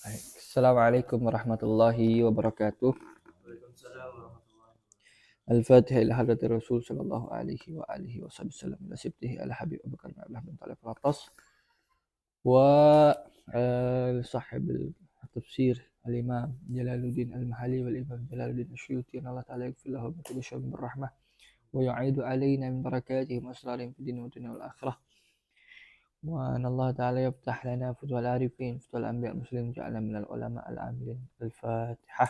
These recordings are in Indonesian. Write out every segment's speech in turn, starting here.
Assalamualaikum warahmatullahi wabarakatuh. Waalaikumsalam warahmatullahi wabarakatuh. Al-Fatihah ila hadratir Rasul sallallahu alaihi wa alihi wasallam ila sibtihi ala Habib Abu Bakar bin Talib al-Atas wa sahib al-tafsir al-Imam Jalaluddin al-Mahali wal Imam Jalaluddin Asyuti Allah ta'ala yaghfir lahu wa yatabashshar bil rahmah wa yu'idu alaina min barakatihi wa asrarihim fid dunya wal akhirah. وأن الله تعالى يفتح لنا فتوى العارفين فتوى الأنبياء المسلمين جعلنا من العلماء العاملين. الفاتحة.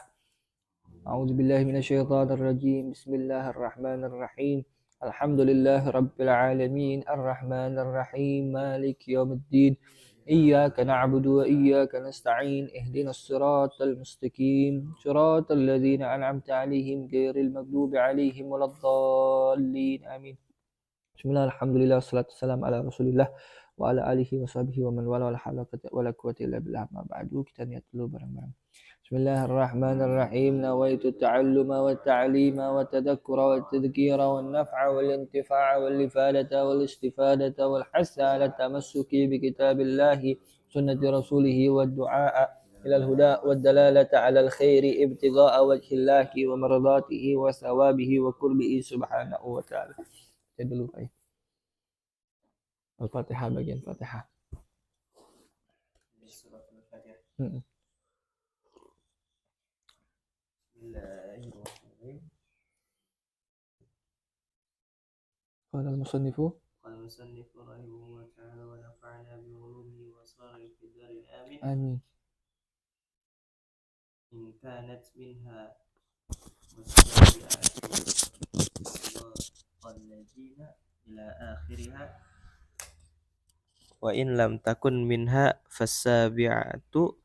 أعوذ بالله من الشيطان الرجيم. بسم الله الرحمن الرحيم. الحمد لله رب العالمين الرحمن الرحيم مالك يوم الدين إياك نعبد وإياك نستعين اهدنا الصراط المستقيم صراط الذين أنعمت عليهم غير المغضوب عليهم ولا الضالين آمين. بسم الله الحمد لله والصلاة والسلام على رسول الله wa ala alihi wa sahbihi wa man wala wala quwwata illa billah ma ba'du. Kita niat dulu bareng-bareng. Bismillahirrahmanirrahim. Nawaitu ta'alluma wa ta'lima wa tadhakkura wa tadhkira wa naf'a wal intifa'a wal ifadata wal istifadata wal hasa ala tamassuki bi kitabillahi sunnati rasulih wa du'a ila al-huda wa dalalata ala al-khairi ibtigha'a wajhillahi wa maradatihi wa thawabihi wa qurbihi subhanahu wa ta'ala. Kita dulu baik. Al-Fatihah bagian Fatihah. Surat Al-Fatihah. Bismillahirrahmanirrahim. Qala al-musannifu rahimahullah ta'ala wa nafa'ana bi ulumihi wa asrarihi fid darin amin. Amin. In kanat minha mustabi'atu walladina ila akhiriha wa in lam takun minha fasabi'atu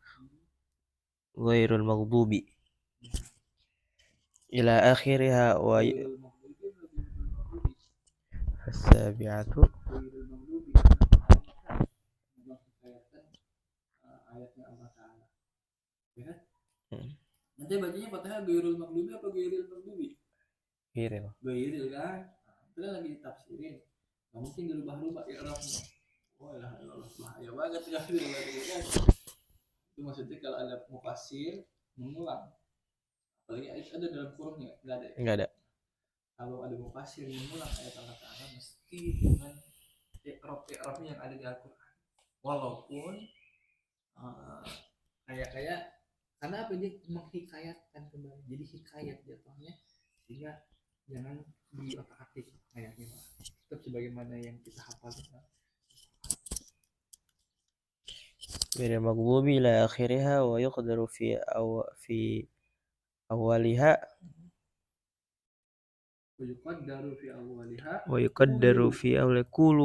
ghairul maghdubi ila akhiriha wa fasabi'atu ayatnya Allah Ta'ala. Ya kan? Nanti bacanya Fatihah ghairul maghdubi apa ghairil maghdubi? Ghairil kan? Itu kan lagi ditafsirin. Enggak mungkin dirubah-rubah i'rabnya. Oh ya Allah, bahaya banget ya kan. Itu maksudnya kalau ada mufassir mengulang. Apalagi ada dalam kurungnya, enggak ada. Kalau ada mufassir mengulang ayat Allah Ta'ala mesti dengan i'rabnya yang ada di Al-Qur'an. Walaupun kayak karena apa, dia menghikayatkan kembali, jadi hikayat jatuhnya, sehingga jangan diotak-atik ayatnya, tetap sebagaimana yang kita hafal. غير المغضوب إلى آخرها ويقدر في أولها ويقدر في أول كل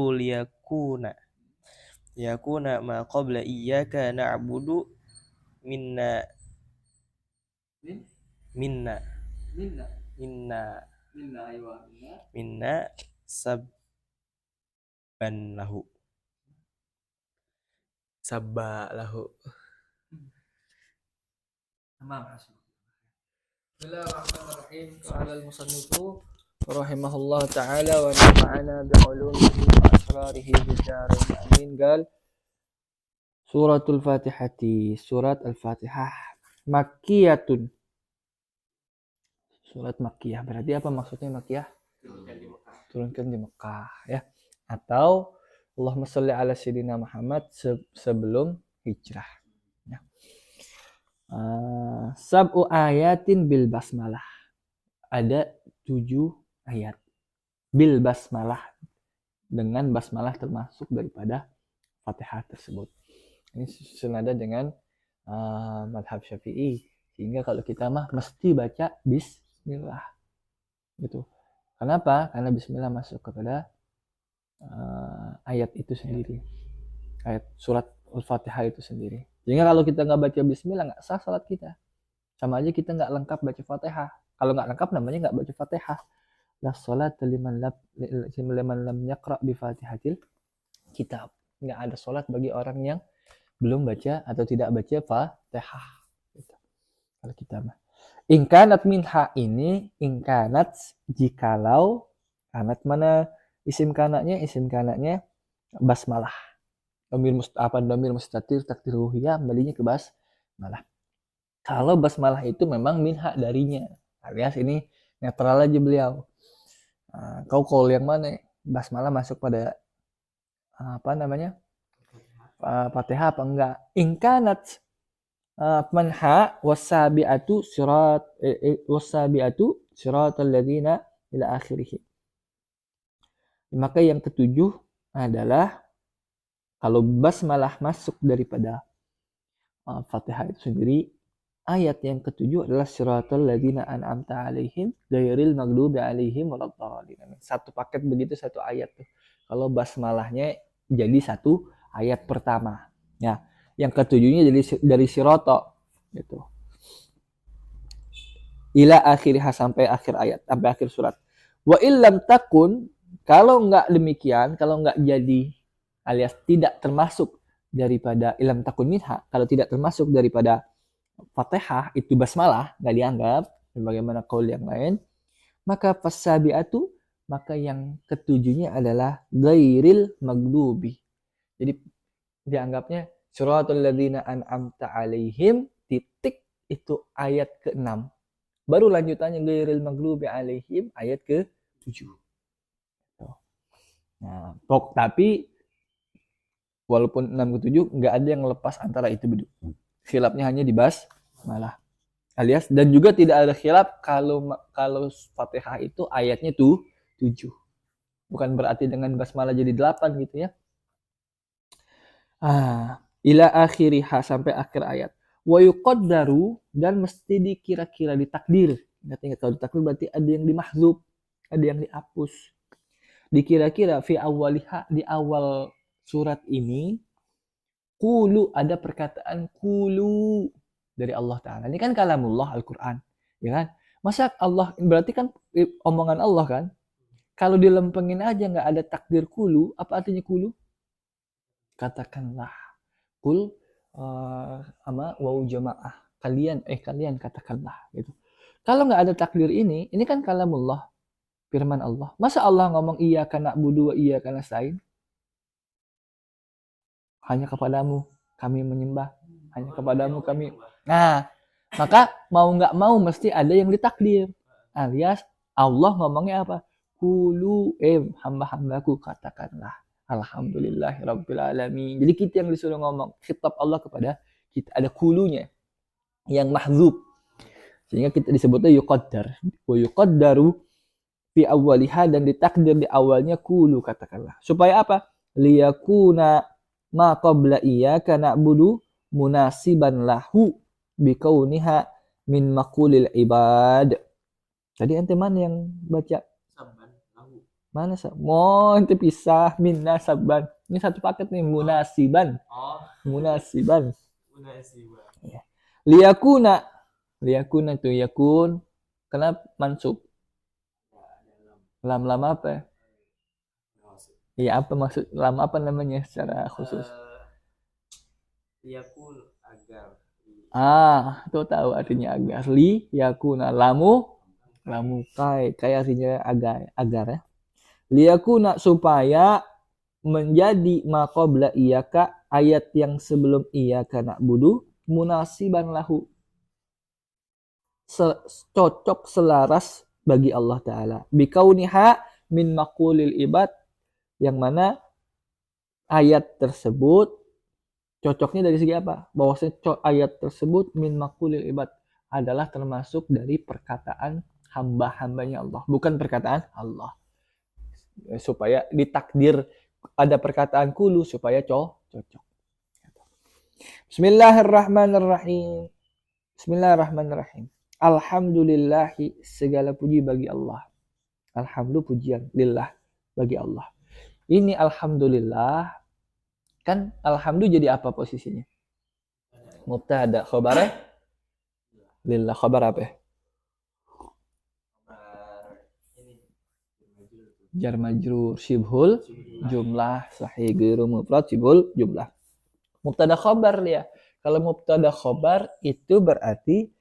ليكون ما قبل إياك نعبد منا sabba lahu. Tamam. Bismillahirrahmanirrahim. Qala al-musannifu rahimahullah ta'ala wa nafa'ana bi'ulumihi wa asrarihi fid dharain amin. Qal Suratul Fatihati, surat Al-Fatihah makkiyatun. Surat makkiyah berarti apa maksudnya makkiyah? Turunkan di Mekah ya. Atau Allahumma sholli ala sayyidina Muhammad sebelum hijrah ya. Sab'u ayatin bil basmalah. Ada 7 ayat bil basmalah, dengan basmalah termasuk daripada Fatihah tersebut. Ini senada dengan madhab Syafi'i, sehingga kalau kita mah mesti baca bismillah gitu. Kenapa? Karena bismillah masuk kepada ayat itu sendiri, ayat surat Al-Fatihah itu sendiri. Sehingga kalau kita nggak baca bismillah, nggak sah salat kita. Sama aja kita nggak lengkap baca Fatihah. Kalau nggak lengkap namanya nggak baca Fatihah. La salat liman lam yaqra bi Fatihatil kitab. Nggak ada salat bagi orang yang belum baca atau tidak baca Fatihah. Gitu. Kalau kita mah. Ingkanat minha ini, ingkanat jikalau, kanat mana isim kanaknya basmalah. Domir mustatir takdir ruhiyah kembalinya ke Malah. Kalau basmalah itu memang minha darinya, alias ini netral aja beliau. Kau call yang mana? Basmalah masuk pada apa namanya? Fatihah apa enggak? Ingkanat manha wasabi'atu siratal ladzina ila akhirih. Maka yang ketujuh adalah kalau basmalah masuk daripada Fatihah itu sendiri, ayat yang ketujuh adalah siratal ladzina an'amta alaihim ghairil maghdubi alaihim waladdallin. Satu paket begitu, satu ayat tuh. Kalau basmalahnya jadi satu ayat pertama. Ya, yang ketujuhnya jadi dari sirata gitu. Ila akhirih, sampai akhir ayat, sampai akhir surat. Wa illam takun, kalau enggak demikian, kalau enggak jadi alias tidak termasuk daripada ilam takun minha, kalau tidak termasuk daripada Fatihah itu basmalah, nggak dianggap sebagaimana qaul yang lain, maka fasabiatu, maka yang ketujuhnya adalah ghairil maghdubi. Jadi dianggapnya suratul ladzina an'amta alaihim titik itu ayat ke-6. Baru lanjutannya ghairil maghdubi alaihim ayat ke-7. Nah, tapi walaupun 6 ke 7 nggak ada yang lepas antara itu berdua. Khilafnya hanya dibahas malah. Alias dan juga tidak ada khilaf kalau Fatihah itu ayatnya tuh 7. Bukan berarti dengan basmalah jadi 8 gitu ya. Ila akhirih, sampai akhir ayat. Wa yuqaddaru, dan mesti dikira-kira, ditakdir. Ingat kalau ditakdir berarti ada yang dimahzub, ada yang dihapus. Dikira-kira fi awwaliha, di awal surat ini, qulu, ada perkataan qulu dari Allah Ta'ala. Ini kan kalamullah Al-Quran, ya kan? Masa Allah, berarti kan omongan Allah kan? Kalau dilempengin aja nggak ada takdir qulu, apa artinya qulu? Katakanlah. Qul ama wau jamaah. Kalian katakanlah gitu. Kalau nggak ada takdir ini kan kalamullah, firman Allah. Masa Allah ngomong iyyaka na'budu wa iyyaka nasta'in? Hanya kepadamu kami menyembah, hanya kepadamu kami. Nah, maka mau nggak mau mesti ada yang ditakdir. Alias Allah ngomongnya apa? Qulu hamba-hambaku katakanlah alhamdulillahirabbil alamin. Jadi kita yang disuruh ngomong, khitab Allah kepada kita, ada kulunya yang mahdzub. Sehingga kita disebutnya yuqaddar. Wa yuqaddaru fi awwaliha, dan ditakdir di awalnya kulu, katakanlah. Supaya apa? Liyakuna ma qabla iyyaka na'budu munasiban lahu bikauniha min maqulil ibad. Tadi ente mana yang baca? Sabban lahu. Mana ente pisah minna sabban. Ini satu paket nih, munasiban. Munasiban. Ya. Liyakuna itu yakun. Kenapa mansub? Lam apa? Iya, apa maksud lam apa namanya secara khusus? Yakun, agar. Itu tahu artinya agar. Li yakuna, lamu kai artinya agar ya. Liyakuna, supaya menjadi maqabla iyyaka, ayat yang sebelum iyyaka na'budu, munasiban lahu, cocok selaras bagi Allah Ta'ala. Bikauniha min maqulil ibad, yang mana ayat tersebut cocoknya dari segi apa? Bahwasanya ayat tersebut min maqulil ibad, adalah termasuk dari perkataan hamba-hambanya Allah, bukan perkataan Allah. Supaya ditakdir ada perkataan kulu supaya cocok. Bismillahirrahmanirrahim. Bismillahirrahmanirrahim. Alhamdulillahi, segala puji bagi Allah. Alhamdulillah, pujian lillah, bagi Allah. Ini alhamdulillah, kan alhamdulillah jadi apa posisinya? Mubtada, khabarnya lillah, khabar apa ya? Jar majrur, syibhul jumlah, sahih ghairu mufrad, syibhul jumlah. Mubtada khabar dia. Kalau mubtada khabar itu berarti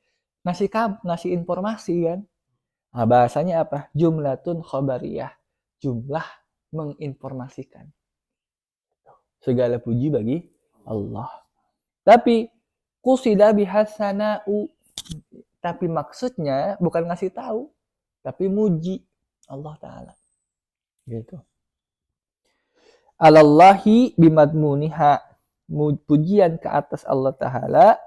ngasih informasi kan. Nah, bahasanya apa? Jumlatun khabariyah. Jumlah menginformasikan. Segala puji bagi Allah. Tapi Qusida bihasana'u, tapi maksudnya bukan ngasih tahu, tapi muji Allah Ta'ala. Gitu. Alallahi bimadmuniha, pujian ke atas Allah Ta'ala,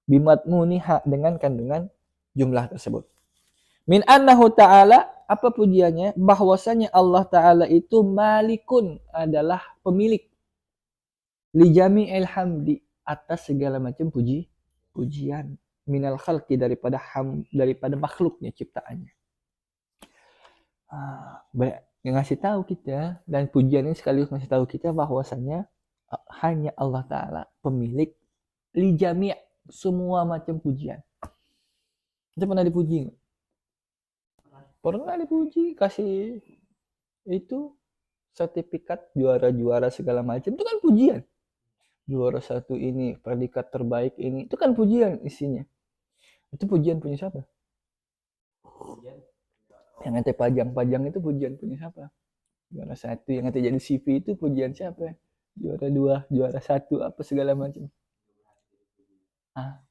bimadmuniha, dengan kandungan jumlah tersebut. Min annahu ta'ala, apa pujiannya? Bahwasanya Allah Ta'ala itu malikun, adalah pemilik, li jami'il hamdi, atas segala macam pujian, minal khalqi, daripada makhluknya, ciptaannya. Ngasih tahu kita, dan pujian ini sekaligus ngasih tahu kita bahwasanya hanya Allah Ta'ala pemilik li jami', semua macam pujian. Kita pernah dipuji nggak? Pernah dipuji, kasih itu sertifikat juara-juara segala macam, itu kan pujian. Juara 1 ini, predikat terbaik ini, itu kan pujian isinya. Itu pujian punya siapa? Yang nanti pajang itu pujian punya siapa? Juara 1 yang nanti jadi CV itu pujian siapa? Juara 2, juara 1, apa segala macam.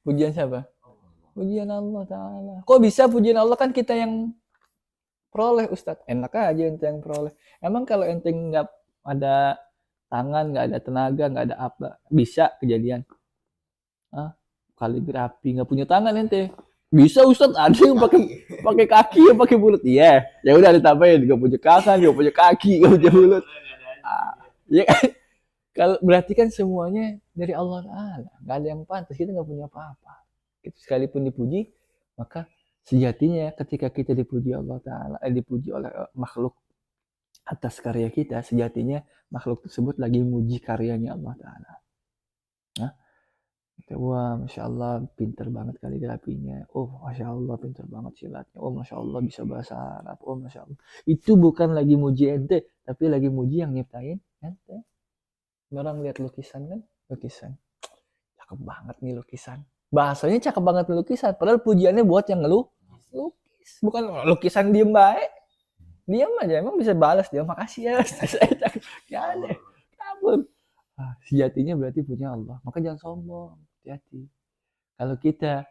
Pujian siapa? Pujian Allah Ta'ala. Kok bisa pujian Allah, kan kita yang peroleh, Ustadz? Enak aja ente yang peroleh. Emang kalau ente nggak ada tangan, nggak ada tenaga, nggak ada apa, bisa kejadian? Kaligrafi nggak punya tangan ente, bisa Ustadz? Ada yang pakai kaki, yang pakai mulut. Iya, ya udah ditambahin, nggak punya tangan, nggak punya kaki, nggak punya mulut. Ya kan? Kalau berarti kan semuanya dari Allah Ta'ala, nggak ada yang pantas, kita nggak punya apa-apa. Itu sekalipun dipuji, maka sejatinya ketika kita dipuji Allah Ta'ala, dipuji oleh makhluk atas karya kita, sejatinya makhluk tersebut lagi muji karyanya Allah Ta'ala. Wah, Masya Allah, pinter banget kaligrafinya. Oh, Masya Allah, pinter banget silatnya. Oh, Masya Allah, bisa bahasa Arab. Oh, Masya Allah. Itu bukan lagi muji ente, tapi lagi muji yang nyiptain ente. Orang lihat lukisan kan, lukisan. Cakep banget nih lukisan. Bahasanya cakep banget nih lukisan. Padahal pujiannya buat yang lukis. Bukan lukisan diem baik. Diam aja, emang bisa balas dia. Makasih ya. Saya cakep. Ya ada. Kabur. Sejatinya berarti punya Allah. Maka jangan sombong. Hati-hati. Kalau kita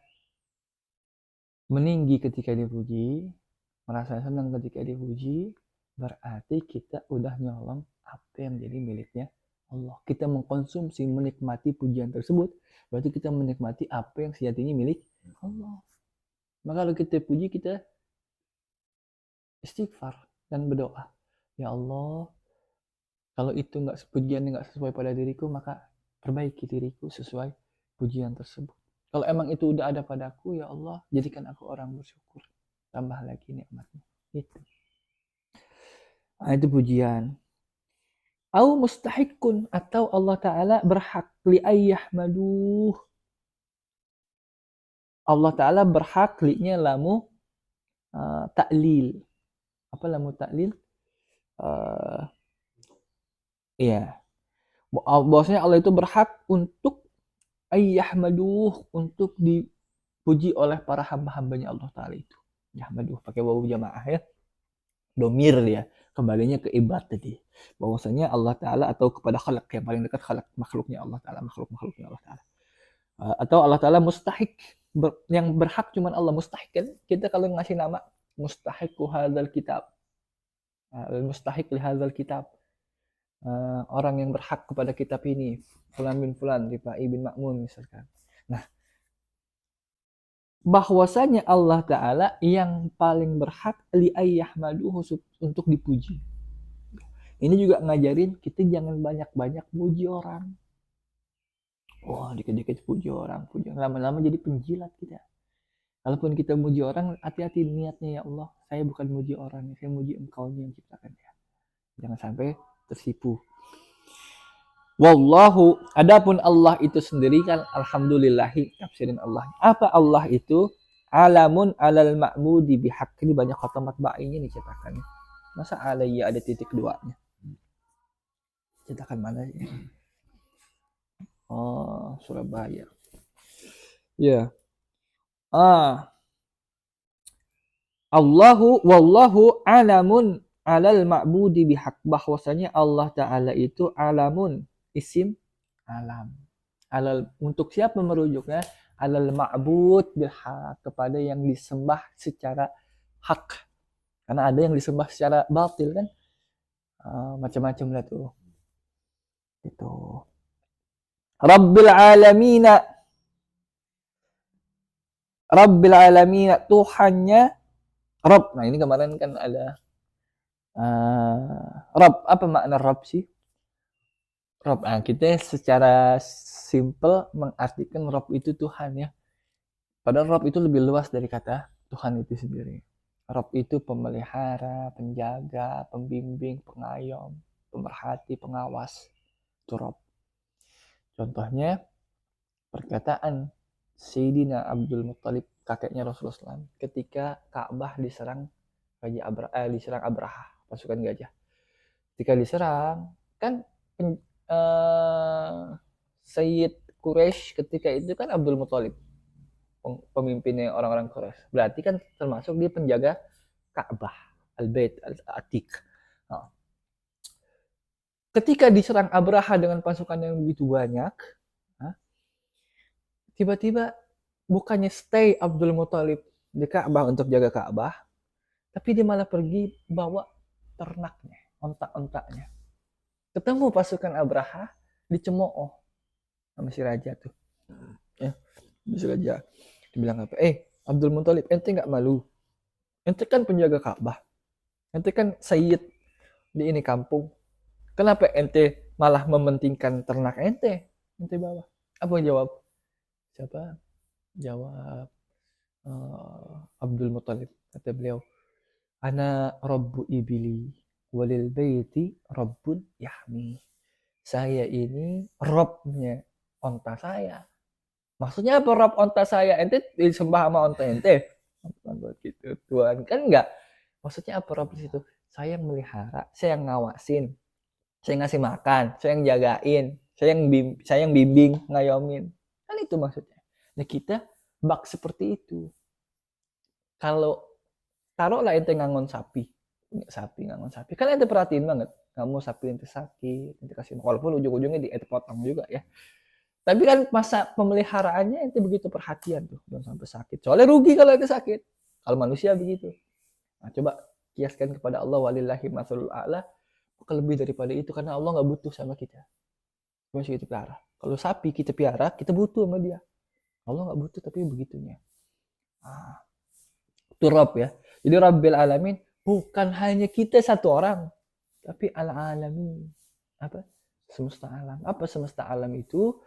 meninggi ketika dipuji, merasa senang ketika dipuji, berarti kita udah nyolong apa yang jadi miliknya Allah. Kita mengkonsumsi, menikmati pujian tersebut, berarti kita menikmati apa yang sejatinya milik Allah. Maka kalau kita puji, kita istighfar dan berdoa. Ya Allah, kalau itu pujian nggak sesuai pada diriku, maka perbaiki diriku sesuai pujian tersebut. Kalau emang itu udah ada padaku, ya Allah, jadikan aku orang bersyukur. Tambah lagi nikmatmu. Itu. Itu pujian. Au mustahikun, atau Allah Ta'ala berhak li ayyahmaduh. Allah Ta'ala berhak, li'nya lamu ta'lil. Apa lamu ta'lil? Iya. Bahwasanya Allah itu berhak untuk ayyahmaduh, untuk dipuji oleh para hamba-hambanya Allah Ta'ala itu. Yahmaduh, pakai wawu jamaah ya. Domir dia, kembalinya ke ibad tadi. Bahwasanya Allah Ta'ala, atau kepada khalaq, yang paling dekat khalaq, makhluknya Allah Ta'ala, makhluknya Allah Ta'ala. Atau Allah Ta'ala mustahik, yang berhak cuman Allah. Mustahik kan, kita kalau ngasih nama mustahiku hadzal kitab, mustahik li hadzal kitab, orang yang berhak kepada kitab ini, Fulan bin Fulan, Rifai bin Ma'mun misalkan. Nah, bahwasanya Allah Ta'ala yang paling berhak li ayyahmaduhu, untuk dipuji. Ini juga ngajarin kita jangan banyak-banyak muji orang. Wah, dikit-dikit puji orang, lama-lama jadi penjilat kita. Kalaupun kita muji orang, hati-hati niatnya. Ya Allah, saya bukan muji orang, saya muji Engkau-Nya yang ciptakan dia. Jangan sampai tersipu. Wallahu, adapun Allah itu sendiri kan, alhamdulillahi, tafsirin Allah. Apa Allah itu? Alamun alal ma'mudi bihaq. Ini banyak kata matba'inya nih cetakan. Masa alayya ada titik 2-nya? Cetakan mana ya? Oh, Surabaya. Ya. Wallahu alamun alal ma'budi bihaq. Bahwasanya Allah Ta'ala itu alamun, isim alam. Untuk siapa merujuknya? Alal ma'bud bil haq, kepada yang disembah secara hak. Karena ada yang disembah secara batil kan. Macam-macam lah tuh. Itu. Rabbil alamina. Rabbil alamina, Tuhannya Rabb. Nah, ini kemarin kan ada Rabb. Apa makna Rabb sih? Rabb. Nah, kita secara simple mengartikan Rabb itu Tuhan ya. Padahal Rabb itu lebih luas dari kata Tuhan itu sendiri. Rabb itu pemelihara, penjaga, pembimbing, pengayom, pemerhati, pengawas. Itu Rabb. Contohnya perkataan Sayyidina Abdul Muttalib, kakeknya Rasulullah SAW, ketika Ka'bah diserang diserang Abraha, pasukan gajah. Ketika diserang, kan Sayyid Quraisy ketika itu kan Abdul Muttalib, pemimpinnya orang-orang Quraisy. Berarti kan termasuk dia penjaga Ka'bah, Al-Bait Al-Atiq. Nah, ketika diserang Abraha dengan pasukan yang begitu banyak, tiba-tiba bukannya stay Abdul Muthalib di Ka'bah untuk jaga Ka'bah, tapi dia malah pergi bawa ternaknya, ontak-ontaknya. Ketemu pasukan Abraha, dicemooh sama si raja tuh. Ya, si raja. Dibilang apa? Abdul Muthalib, ente nggak malu? Ente kan penjaga Ka'bah. Ente kan sayyid di ini kampung. Kenapa ente malah mementingkan ternak ente? Ente bawa. Apa jawab? Siapa? Jawab Abdul Muthalib, kata beliau, ana rabbu ibili walil baiti rabbun yahmi. Saya ini robnya onta saya. Maksudnya apa rob onta saya? Ente disembah sama onta ente? Gitu Tuhan kan enggak. Maksudnya apa rob di situ? Saya yang melihara, saya yang ngawasin, saya ngasih makan, saya yang jagain, saya yang bimbing, ngayomin. Kan itu maksudnya. Nah, kita bak seperti itu. Kalau taruhlah ente ngangon sapi, kan ente perhatiin banget, nggak mau sapi ente sakit, ente kasih, walaupun ujung-ujungnya ente potong juga ya. Tapi kan masa pemeliharaannya ente begitu perhatian tuh, jangan sampai sakit. Soalnya rugi kalau ente sakit. Kalau manusia begitu. Nah, coba kiaskan kepada Allah, walillahi matsalul a'la, lebih daripada itu, karena Allah nggak butuh sama kita. Masih kita piara. Kalau sapi kita piara, kita butuh sama dia. Allah nggak butuh, tapi begitunya. Itu Rabb ya. Jadi Rabbil Alamin bukan hanya kita satu orang, tapi al-alamin. Apa? Semesta alam. Apa semesta alam itu?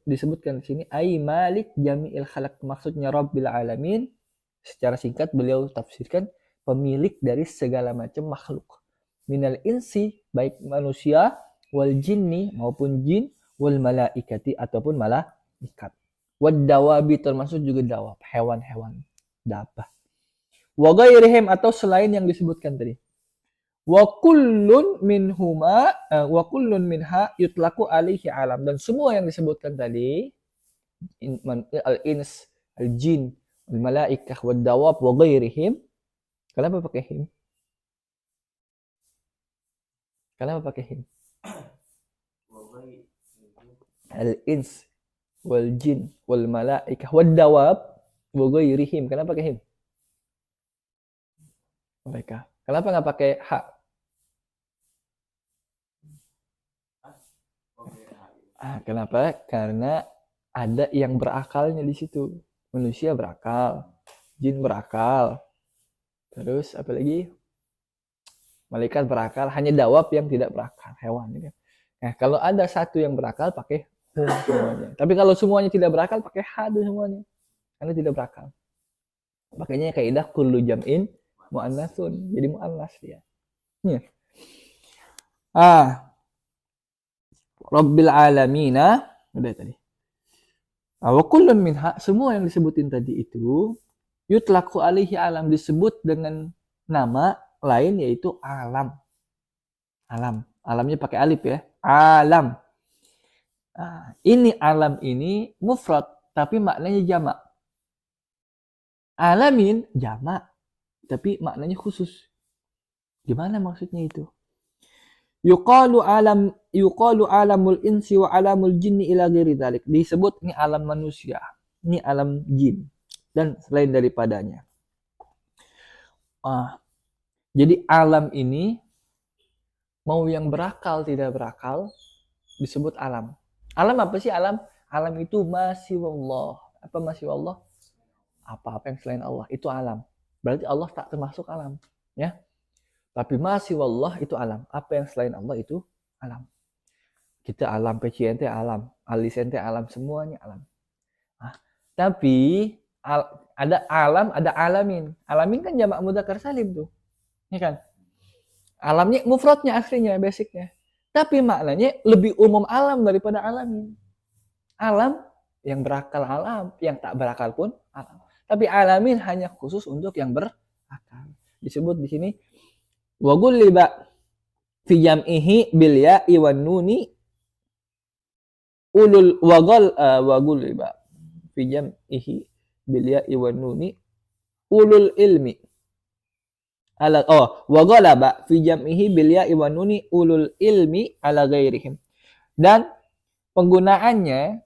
Disebutkan di sini ai malik jami'il khalaq. Maksudnya Rabbil Alamin secara singkat beliau tafsirkan pemilik dari segala macam makhluk. Minal insi, baik manusia, wal jinni maupun jin, wal malaikati ataupun malaikat. Wad dawabi termasuk juga dawab, hewan-hewan, dabah. Wa ghairihim atau selain yang disebutkan tadi. Wa kullun minha yutlaqu alaihi alam, dan semua yang disebutkan tadi al-ins, al-jin, al-malaikah, wad dawab wa ghairihim. Kenapa pakai him? Kenapa pakai him? Al-ins wal jin wal malaikah wad dawab wa ghairihim. Kenapa pakai him? Mereka. Kenapa nggak pakai hak? Kenapa? Karena ada yang berakalnya di situ. Manusia berakal, jin berakal, terus apa lagi? Malaikat berakal. Hanya dawab yang tidak berakal, hewan. Nah, kalau ada satu yang berakal, pakai semuanya. Tapi kalau semuanya tidak berakal, pakai hadu semuanya. Karena tidak berakal. Makanya kaidah kullu jam'in mu'annatsun. Jadi mu'annas dia. Ya. Rabbil alamina. Udah tadi. Wa kullun minha, semua yang disebutin tadi itu yutlaqu alaihi alam, disebut dengan nama lain yaitu alam. Alamnya pakai alif ya. Alam. Ini alam ini mufrad tapi maknanya jamak. Alamin jamak tapi maknanya khusus. Gimana maksudnya itu? yuqalu alamul insi wa alamul jinni ila ghairi dzalik. Disebut ini alam manusia, ini alam jin dan selain daripadanya. Jadi alam ini mau yang berakal tidak berakal disebut alam. Alam apa sih alam? Alam itu masih Allah. Apa masih Allah? Apa-apa yang selain Allah itu alam. Berarti Allah tak termasuk alam, ya. Tapi masih Allah itu alam. Apa yang selain Allah itu alam. Kita alam, PCNT alam, Alisente alam, semuanya alam. Tapi ada alam, ada alamin. Alamin kan jamak mudzakkar salim tuh. Ya kan? Alamnya mufradnya aslinya, basicnya. Tapi maknanya lebih umum alam daripada alamin. Alam yang berakal alam, yang tak berakal pun alam. Tapi alamin hanya khusus untuk yang berakal. Disebut di sini wa gulliba fi jam'ihi bil ya'i wan nuni ulul wa gulliba fi jam'ihi bil ya'i wan nuni ulul ilmi ala wa ghalaba fi jam'ihi bil ya'i wan nuni ulul ilmi ala ghairihim. Dan penggunaannya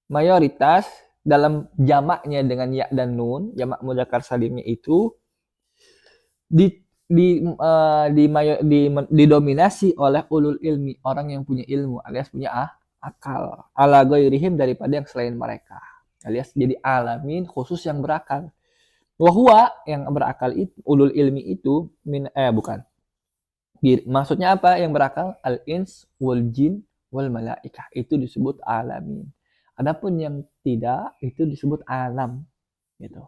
mayoritas dalam jamaknya dengan ya dan nun, jamak mudzakkar salimnya itu didominasi oleh ulul ilmi, orang yang punya ilmu alias punya akal, ala ghairihim daripada yang selain mereka, alias jadi alamin khusus yang berakal. Wahwa yang berakal itu ulul ilmi itu bukan. Maksudnya apa yang berakal? Al ins wal jin wal malaikah, itu disebut alamin. Adapun yang tidak itu disebut alam gitu.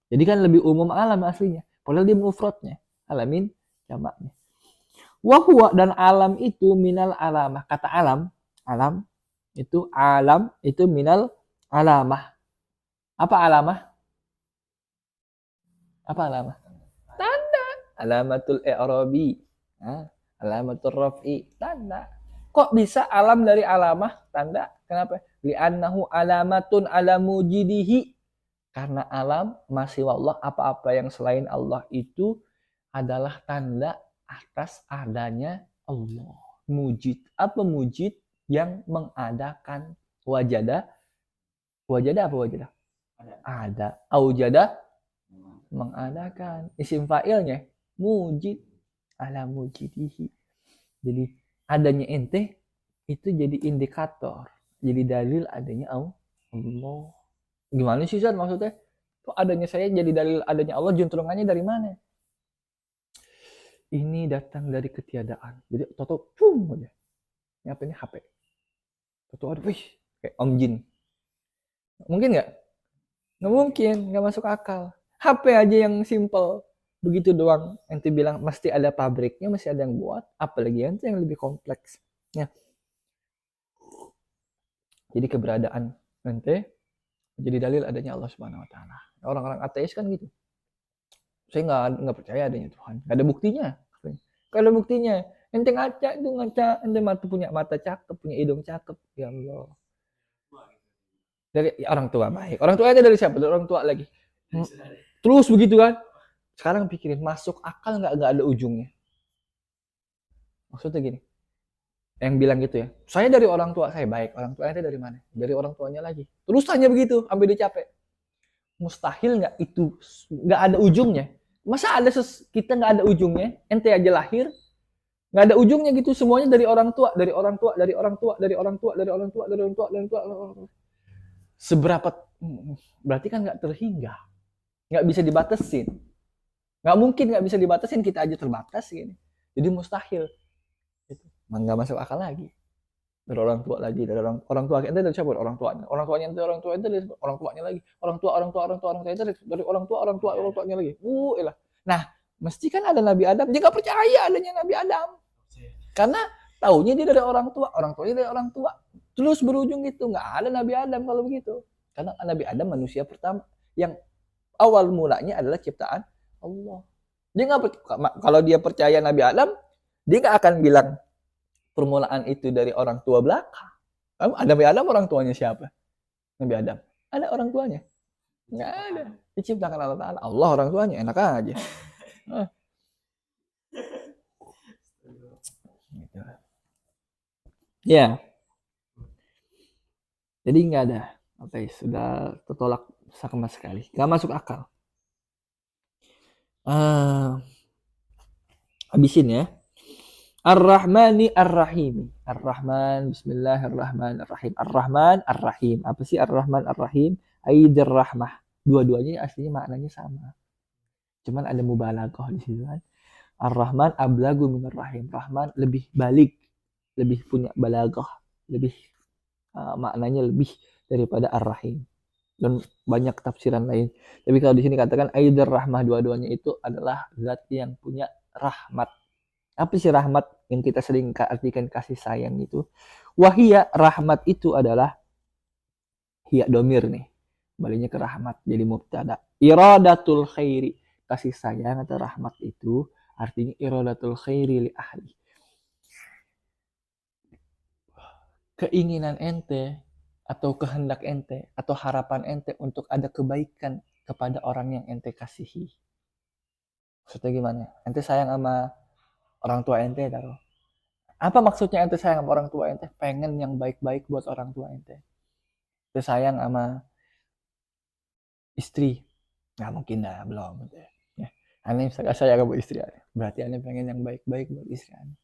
Jadi kan lebih umum alam aslinya, padahal dia mufradnya, alamin jamaknya. Wahwa dan alam itu minal alamah. Kata alam itu minal alamah. Apa alamah? Apa alamah? Tanda. Alamatul i'rabi. Alamatul raf'i, tanda. Kok bisa alam dari alamah? Tanda. Kenapa? Li'annahu alamatun ala mujidihi. Karena alam masih Allah, apa-apa yang selain Allah itu adalah tanda atas adanya Allah. Mujid. Apa mujid? Yang mengadakan. Wajada. Wajada apa wajada? Ada. Aujada. Mengadakan. Isim fa'ilnya mujid. Ala mujidihi. Jadi adanya ente itu jadi indikator. Jadi dalil adanya Allah. Gimana sih Zat maksudnya? Kok adanya saya jadi dalil adanya Allah, juntrungannya dari mana? Ini datang dari ketiadaan. Jadi toto pum aja. Ini apa ini HP. Toto ada wih kayak Om Jin. Mungkin nggak? Nggak mungkin, nggak masuk akal. HP aja yang simple. Begitu doang. Ente bilang mesti ada pabriknya, mesti ada yang buat. Apalagi ente yang lebih kompleks. Ya. Jadi keberadaan ente jadi dalil adanya Allah Subhanahu wa taala. Orang-orang ateis kan gitu. Saya nggak percaya adanya Tuhan. Nggak ada buktinya. Nggak ada buktinya. Ente ngaca, ente punya mata cakep, punya hidung cakep. Ya Allah. Dari orang tua baik. Orang tua itu dari siapa? Dari orang tua lagi. Terus begitu kan? Sekarang pikirin, masuk akal nggak ada ujungnya. Maksudnya gini. Yang bilang gitu ya, saya dari orang tua saya baik, orang tua ente dari mana? Dari orang tuanya lagi. Terus tanya begitu, sampai dia capek. Mustahil nggak itu, nggak ada ujungnya. Masa ada kita nggak ada ujungnya? Ente aja lahir, nggak ada ujungnya gitu, semuanya dari orang tua, dari orang tua, dari orang tua, dari orang tua, dari orang tua, dari orang tua, dari orang tua. Seberapa, berarti kan nggak terhingga, nggak bisa dibatasin. Nggak mungkin nggak bisa dibatasin, kita aja terbatas gini. Jadi mustahil. Nggak masuk akal lagi. Dari orang tua lagi, dari orang tua ente dari siapa? Orang tuanya ente, orang tua ente dari orang tuanya lagi, orang tua ente dari orang tuanya lagi. Elah. Nah, mesti kan ada Nabi Adam. Dia nggak percaya adanya Nabi Adam, karena taunya dia dari orang tuanya dari orang tua. Terus berujung gitu, nggak ada Nabi Adam kalau begitu. Karena Nabi Adam manusia pertama yang awal mulanya adalah ciptaan Allah. Dia nggak, kalau dia percaya Nabi Adam, dia nggak akan bilang permulaan itu dari orang tua belaka. Nabi Adam orang tuanya siapa? Nabi Adam. Ada orang tuanya? Nggak ada. Diciptakan Allah Ta'ala. Allah orang tuanya, enak aja. Gitu. Ya, jadi nggak ada. Oke, sudah tertolak sama sekali. Nggak masuk akal. Habisin ya. Ar-Rahmani Ar-Rahim. Ar-Rahman, Bismillahirrahmanirrahim. Ar-Rahman Ar-Rahim. Apa sih Ar-Rahman Ar-Rahim? Aidir Rahmah. Dua-duanya aslinya maknanya sama. Cuman ada mubalaghah di situ kan. Ar-Rahman ablagu minar Rahim. Rahman lebih balik, lebih punya balaghah, lebih maknanya lebih daripada Ar-Rahim. Dan banyak tafsiran lain. Tapi kalau di sini katakan Aidir Rahmah, dua-duanya itu adalah zat yang punya rahmat. Apa sih rahmat yang kita sering artikan kasih sayang itu? Wahia, rahmat itu adalah hiya domir nih. Baliknya ke rahmat jadi mubtada. Iradatul khairi, kasih sayang atau rahmat itu artinya iradatul khairi li ahli. Keinginan ente atau kehendak ente atau harapan ente untuk ada kebaikan kepada orang yang ente kasihi. Maksudnya gimana? Ente sayang sama orang tua ente, taruh. Apa maksudnya ente sayang sama orang tua ente? Pengen yang baik-baik buat orang tua ente. Ente sayang sama istri, nggak mungkin dah, belum. Ya. Aneh sayang sama istri, berarti aneh pengen yang baik-baik buat istri aneh.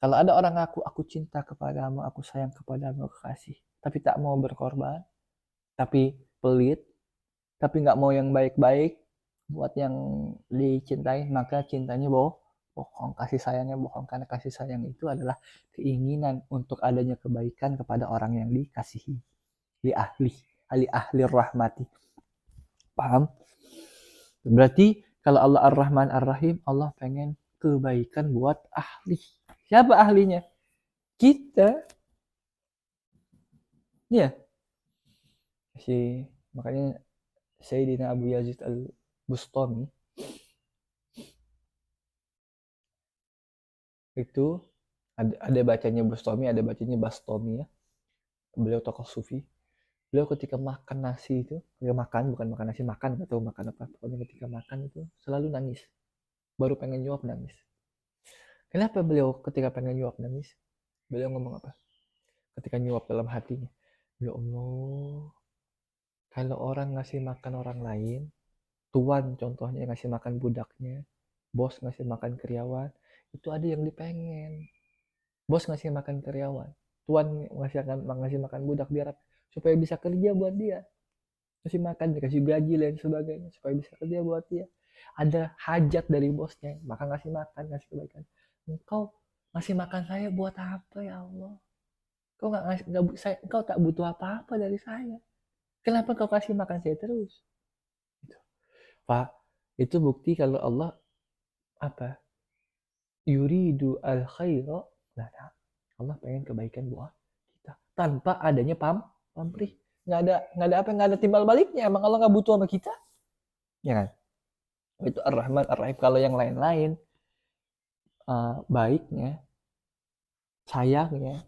Kalau ada orang aku cinta kepadamu, aku sayang kepadamu, aku kasih, tapi tak mau berkorban, tapi pelit, tapi nggak mau yang baik-baik buat yang dicintai, maka cintanya bohong, kasih sayangnya bohong. Karena kasih sayang itu adalah keinginan untuk adanya kebaikan kepada orang yang dikasihi, li ahli rahmati. Paham? Berarti kalau Allah Ar-Rahman Ar-Rahim, Allah pengen kebaikan buat ahli. Siapa ahlinya? Kita. Ya. Makanya Sayyidina Abu Yazid Al-Bustami itu ada bacanya Bustami, ada bacanya Bastami ya. Beliau tokoh sufi. Beliau ketika makan nasi itu, bukan makan nasi, makan, nggak tahu makan apa, pokoknya ketika makan itu selalu nangis. Baru pengen nyuap nangis. Kenapa beliau ketika pengen nyuap nangis? Beliau ngomong apa? Ketika nyuap dalam hatinya, ya Allah, kalau orang ngasih makan orang lain, tuan contohnya ngasih makan budaknya, bos ngasih makan karyawan, itu ada yang dipengen. Bos ngasih makan karyawan, tuan ngasih makan budak biar supaya bisa kerja buat dia, kasih makan, dikasih gaji dan sebagainya supaya bisa kerja buat dia. Ada hajat dari bosnya, maka ngasih makan, ngasih kebaikan. Engkau ngasih makan saya buat apa ya Allah? Engkau tak butuh apa-apa dari saya. Kenapa kau kasih makan saya terus? Pak, itu bukti kalau Allah apa? Yuridu al khaira lana. Allah pengen kebaikan buat kita tanpa adanya pamrih. Nggak ada timbal baliknya. Emang Allah nggak butuh sama kita, ya kan? Itu Ar-Rahman Ar-Rahim. Kalau yang lain-lain baiknya, sayangnya,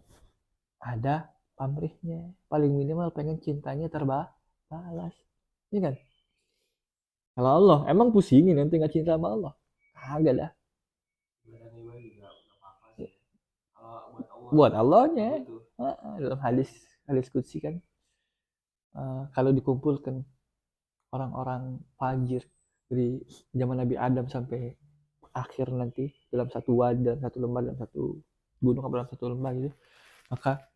ada pamrihnya. Paling minimal pengen cintanya terbalas, ya kan? Kalau Allah emang pusingin nanti nggak cinta sama Allah, kagak dah. Buat Allahnya, dalam hadis qudsi kan, kalau dikumpulkan orang-orang fajir dari zaman Nabi Adam sampai akhir nanti dalam satu wadah, satu lembah, dalam satu gunung atau dalam satu lembah gitu, maka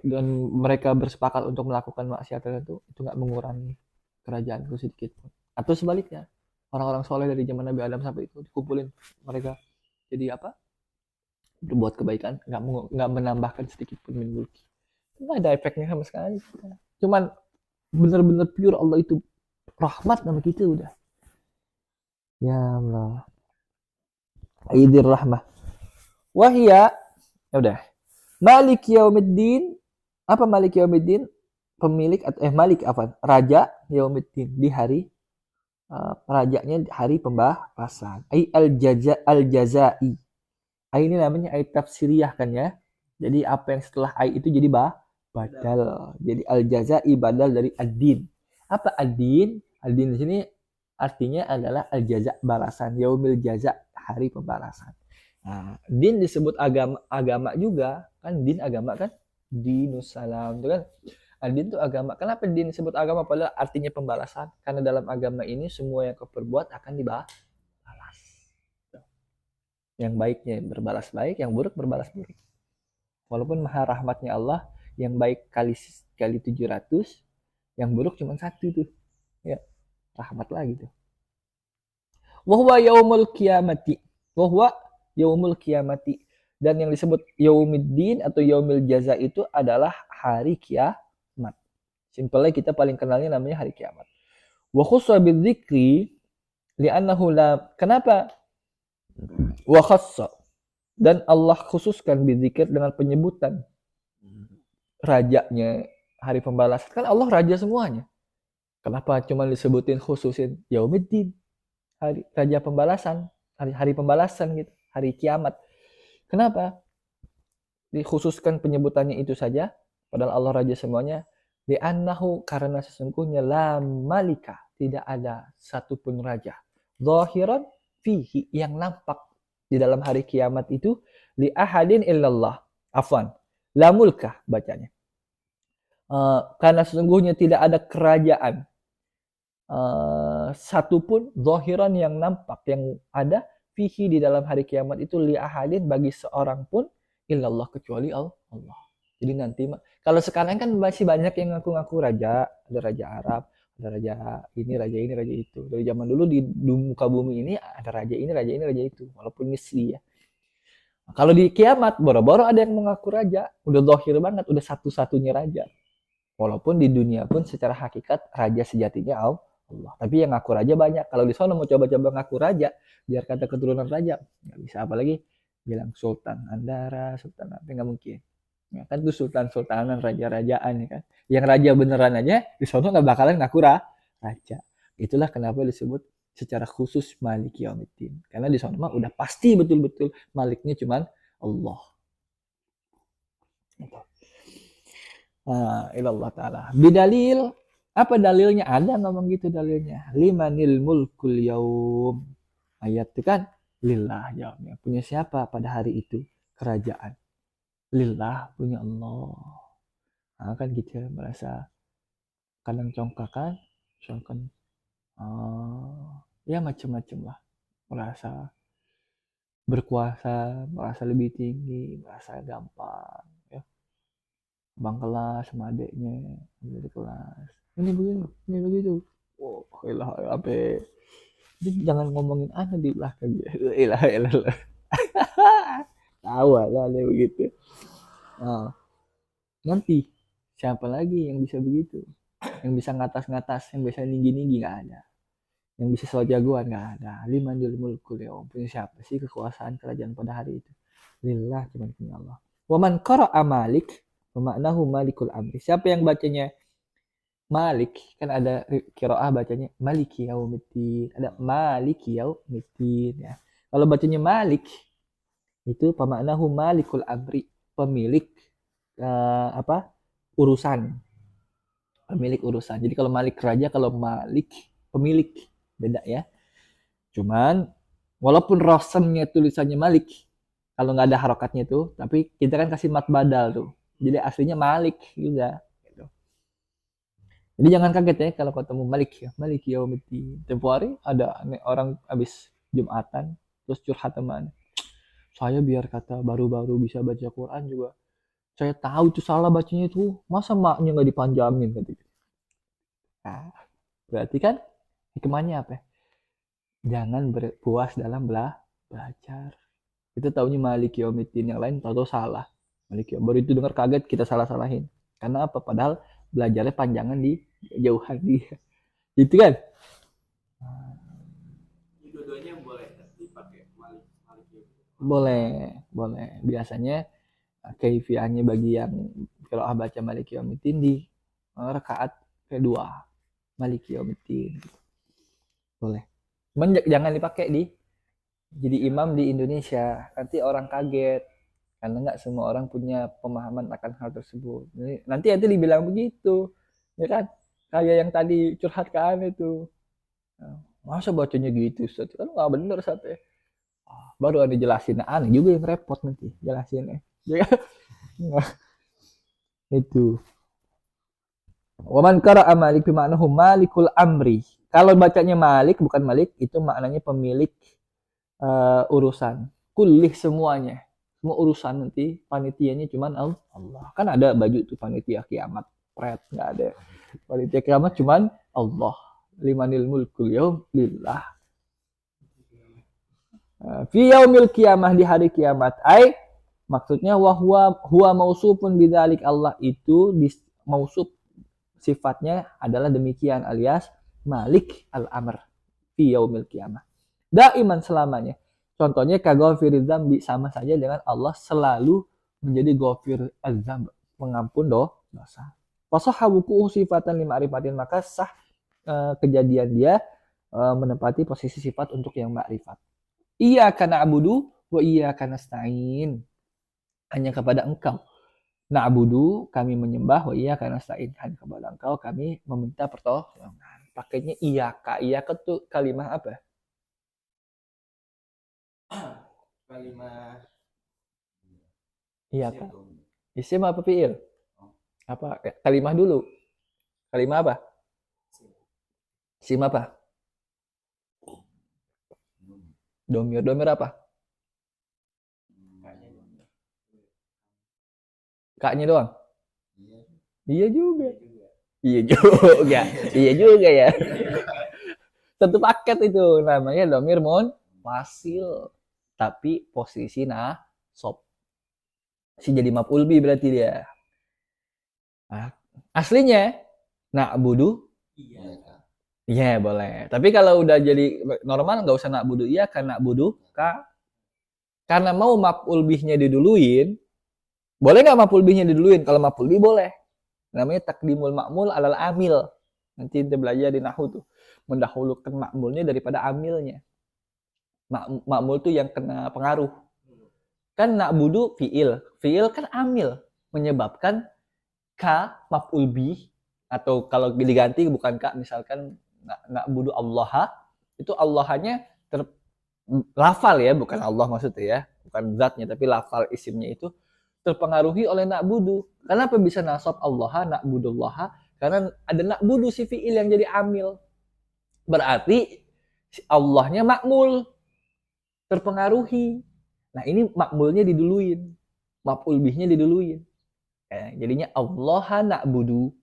dan mereka bersepakat untuk melakukan maksiat tertentu, itu nggak mengurangi kerajaanku sedikit pun. Atau sebaliknya, orang-orang soleh dari zaman Nabi Adam sampai itu dikumpulin, mereka jadi apa? Berbuat kebaikan, nggak menambahkan sedikit pun min mulki. Nggak ada efeknya sama sekali. Cuman benar-benar pure Allah itu rahmat sama kita udah. Ya Allah. Aidir rahmah. Wahia, ya udah. Malik Yaumiddin. Apa Malik Yaumiddin? Pemilik Malik apa? Raja Yaumiddin di hari rajanya hari pembahasan. Ai al-jazai. Ai ini namanya ai tafsiriyah kan ya. Jadi apa yang setelah ai itu jadi badal. Jadi al-jazai badal dari ad-din. Apa ad-din? Ad-din di sini artinya adalah al-jaza, balasan. Yaumil jaza, hari pembalasan. Nah, din disebut agama juga, kan din agama kan? dinus salam itu kan. Din itu agama. Kenapa din disebut agama padahal artinya pembalasan? Karena dalam agama ini semua yang kau perbuat akan dibalas. Yang baiknya berbalas baik, yang buruk berbalas buruk. Walaupun maha rahmatnya Allah, yang baik kali 700, yang buruk cuma satu tuh. Ya, rahmat lagi tuh. Wahwa yaumul kiamati. Wahwa yaumul kiamati. Dan yang disebut yaumiddin atau yaumil jaza itu adalah hari kiamat. Simpelnya kita paling kenalnya namanya hari kiamat. Wa khussa bidzikri li'annahu la. Kenapa? Wa khassa. Dan Allah khususkan bidzikir dengan penyebutan rajanya hari pembalasan. Kan Allah raja semuanya. Kenapa cuma disebutin khususin yaumiddin? Hari raja pembalasan, hari pembalasan gitu, hari kiamat. Kenapa dikhususkan penyebutannya itu saja padahal Allah raja semuanya? Li'annahu, karena sesungguhnya la malika, tidak ada satupun raja zahiran fihi, yang nampak di dalam hari kiamat itu, li ahadin illallah, afwan, la mulka bacanya. Karena sesungguhnya tidak ada kerajaan satupun zahiran yang nampak, yang ada fihi di dalam hari kiamat itu, li ahadin, bagi seorang pun, illallah, kecuali Allah. Jadi nanti kalau sekarang kan masih banyak yang ngaku-ngaku raja, ada raja Arab, ada raja ini, raja itu. Dari zaman dulu di muka bumi ini ada raja ini, raja itu, walaupun misli ya. Kalau di kiamat boro-boro ada yang mengaku raja, udah zahir banget, udah satu-satunya raja. Walaupun di dunia pun secara hakikat raja sejatinya Allah. Tapi yang ngaku raja banyak. Kalau di sana mau coba-coba ngaku raja, biar kata keturunan raja, nggak bisa. Apalagi bilang Sultan Andara, Sultan apa, nggak mungkin. Ya, kan itu sultan-sultanan, raja-rajaan ya kan. Yang raja beneran aja di sana nggak bakalan ngaku raja. Itulah kenapa disebut secara khusus Malik Yaumiddin. Karena di sana mah udah pasti betul-betul maliknya cuman Allah. Ilallah ta'ala. Bidalil, apa dalilnya? Ada ngomong gitu dalilnya. Limanil mulkul yaum. Ayat itu kan, lillah jawabnya. Punya siapa pada hari itu? Kerajaan. Lillah, punya Allah. Kan gitu ya, merasa kadang congkakan, misalkan ya macam-macam lah. Merasa berkuasa, merasa lebih tinggi, merasa gampang. Bang kelas sama adeknya dari kelas, ini begini, ini begitu. Oh, ilah apa, jangan ngomongin anak di belakang ya. Ilah tahu lah begitu. Nanti siapa lagi yang bisa begitu, yang bisa ngatas-ngatas, yang bisa tinggi-tinggi? Nggak ada. Yang bisa soal jagoan? Nggak ada. Limanil mulkul yaum, punya siapa sih kekuasaan kerajaan pada hari itu? Lillah, cuma punya Allah. Waman qara'a Malik, maknahu malikul amri. Siapa yang bacanya Malik, kan ada qiraah bacanya Maliki yaumiddin, ada Maliki yaumiddin ya. Kalau bacanya Malik itu pemaknahu malikul amri, pemilik urusan. Pemilik urusan. Jadi kalau Malik raja, kalau Malik pemilik, beda ya. Cuman walaupun rasamnya tulisannya Malik, kalau nggak ada harokatnya tuh, tapi kita kan kasih mat badal tuh. Jadi aslinya Malik juga. Gitu. Jadi jangan kaget ya kalau ketemu Malik ya. Malik yaumiddin. Tempo hari ada orang habis Jumatan terus curhat teman. Saya biar kata baru-baru bisa baca Quran juga. Saya tahu itu salah bacanya itu. Masa maknya nggak dipanjamin gitu. Nah, berarti kan hikmahnya apa? Jangan berpuas dalam belajar. Kita taunya Malik yaumiddin, yang lain tahu salah. Malik baru itu dengar kaget, kita salah-salahin. Karena apa? Padahal belajarnya panjangan di jauhan dia. Gitu kan? Dua-duanya boleh dipakai Malik Boleh. Biasanya kaifiahnya bagi yang kalau baca Malik yaumiddin di rakaat kedua. Malik yaumiddin. Boleh. Cuman jangan dipakai di jadi imam di Indonesia. Nanti orang kaget. Karena nggak semua orang punya pemahaman akan hal tersebut. Nanti dibilang begitu, ya kan? Kayak yang tadi curhat ke Ane tuh. Masa bacanya gitu, Ustaz? Kan nggak bener, Ustaz ya. Baru Ane jelasin, Ane juga yang repot nanti jelasin ya. Itu. Waman qara'a Malik bima'nahu malikul amri. Kalau bacanya Malik bukan Malik, itu maknanya pemilik urusan. Kullih semuanya. Semua urusan nanti panitianya cuman Allah. Kan ada baju tuh panitia kiamat. Pret, enggak ada. Panitia kiamat cuman Allah. Limanil mulkul yaum lillah. Fi yaumil kiamah, di hari kiamat. Maksudnya huwa mausufun bidzalik, Allah itu mausuf sifatnya adalah demikian, alias Malik al-Amr fi yaumil kiamah. Daiman, selamanya. Contohnya kaghafiriz dzambi, sama saja dengan Allah selalu menjadi ghafir az-dzamb, pengampun dosa. Fasahabuku sifatan lima'rifatin, maka sah kejadian dia menempati posisi sifat untuk yang ma'rifat. Iyyaka na'budu wa iyyaka nasta'in. Hanya kepada Engkau na'budu, kami menyembah, wa iyyaka nasta'in, hanya kepada Engkau kami meminta pertolongan. Pakainya iyyaka. Iyyaka tuh kalimat apa? Kalimat Iyyaka. Isim apa fi'il? Apa? Kalimat dulu. Kalimat apa? Isim apa? Domir apa? Kaknya doang? Iya juga. Iya juga. Iya juga ya. Satu paket itu namanya domir munfasil. Tapi posisi nasab. Si jadi maf'ul bi berarti dia. Nah, aslinya na'budu. Iya boleh. Tapi kalau udah jadi normal nggak usah na'budu iya, karena na'budu ka. Karena mau maf'ul bihnya diduluin, boleh nggak maf'ul bihnya diduluin? Kalau maf'ul bih boleh. Namanya takdimul ma'mul alal amil. Nanti kita belajar di nahwu tuh. Mendahulukan ma'mulnya daripada amilnya. Ma'mul tuh yang kena pengaruh. Kan na'budu fi'il. Fi'il kan amil. Menyebabkan ka maf'ul bih, atau kalau diganti bukan ka, misalkan na'budu Allah, itu Allahnya lafal ya, bukan Allah maksudnya ya, bukan zatnya, tapi lafal isimnya itu terpengaruhi oleh na'budu. Kenapa bisa nasab Allah, na'budullah? Karena ada na'budu si fi'il yang jadi amil. Berarti Allahnya makmul, terpengaruhi. Nah ini makmulnya diduluin, maf'ul bihnya diduluin. Jadinya Allah na'budu.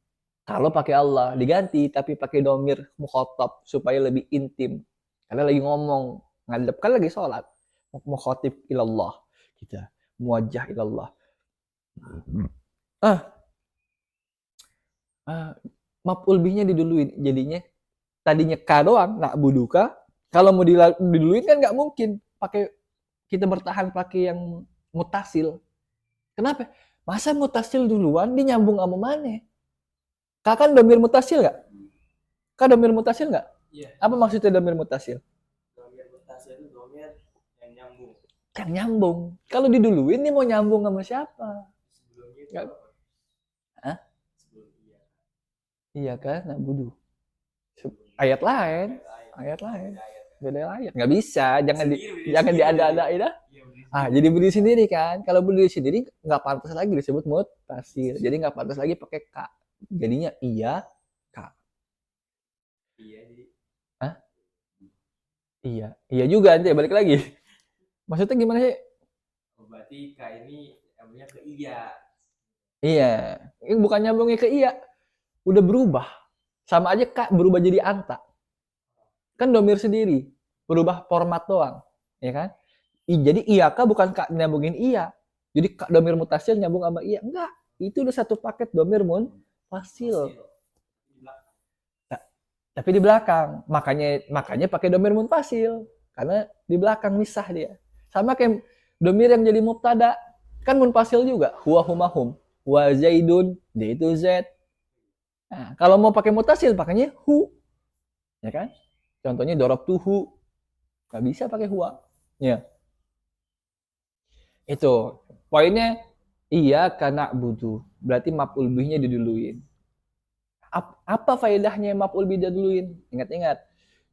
Kalau pakai Allah diganti, tapi pakai domir mukhatab supaya lebih intim. Karena lagi ngomong, ngadep kan lagi sholat, mukhatib ilallah, kita muwajjah ilallah. Maf'ul bihnya diduluin, jadinya tadinya ka doang, na'buduka. Kalau mau diduluin kan nggak mungkin pakai, kita bertahan pakai yang mutasil. Kenapa? Masa mutasil duluan dinyambung sama mana? Ka kan domir mutasil nggak? Ka domir mutasil nggak? Iya. Apa maksudnya domir mutasil? Domir mutasil itu domir yang nyambung. Kan nyambung. Kalau diduluin nih mau nyambung sama siapa? Sebelumnya itu Nggak. apa? Hah? Sebelum iya. Iya kan, na'budu. Ayat lain. Ayat lain. Beda ayat. Nggak bisa, jangan diada-adain dah. Jadi berdiri sendiri kan. Kalau berdiri sendiri nggak pantas lagi disebut mutasil. Jadi nggak pantas lagi pakai ka. Jadinya iya, ka. Iya, jadi. Hah? Iya juga, nanti balik lagi. Maksudnya gimana sih? Berarti ka ini namanya ke iya. Iya, ini bukan nyambungnya ke iya. Udah berubah. Sama aja ka berubah jadi anta. Kan domir sendiri, berubah format doang, ya kan? Jadi iyaka bukan ka nyambungin iya. Jadi ka domir mutasil nyambung sama iya, enggak. Itu udah satu paket domir munfasil. Tapi di belakang, makanya pakai domir munfasil, karena di belakang misah dia. Sama kayak domir yang jadi mubtada, kan munfasil juga. Huwa humahum, wa zaidun, dia itu z. Nah, kalau mau pakai mutasil pakainya hu, ya kan? Contohnya dorobtuhu, nggak bisa pakai huwa, ya. Itu poinnya. Iya karena butuh, berarti maf'ul bihnya diduluin. Apa faedahnya maf'ul bih diduluin? Ingat-ingat,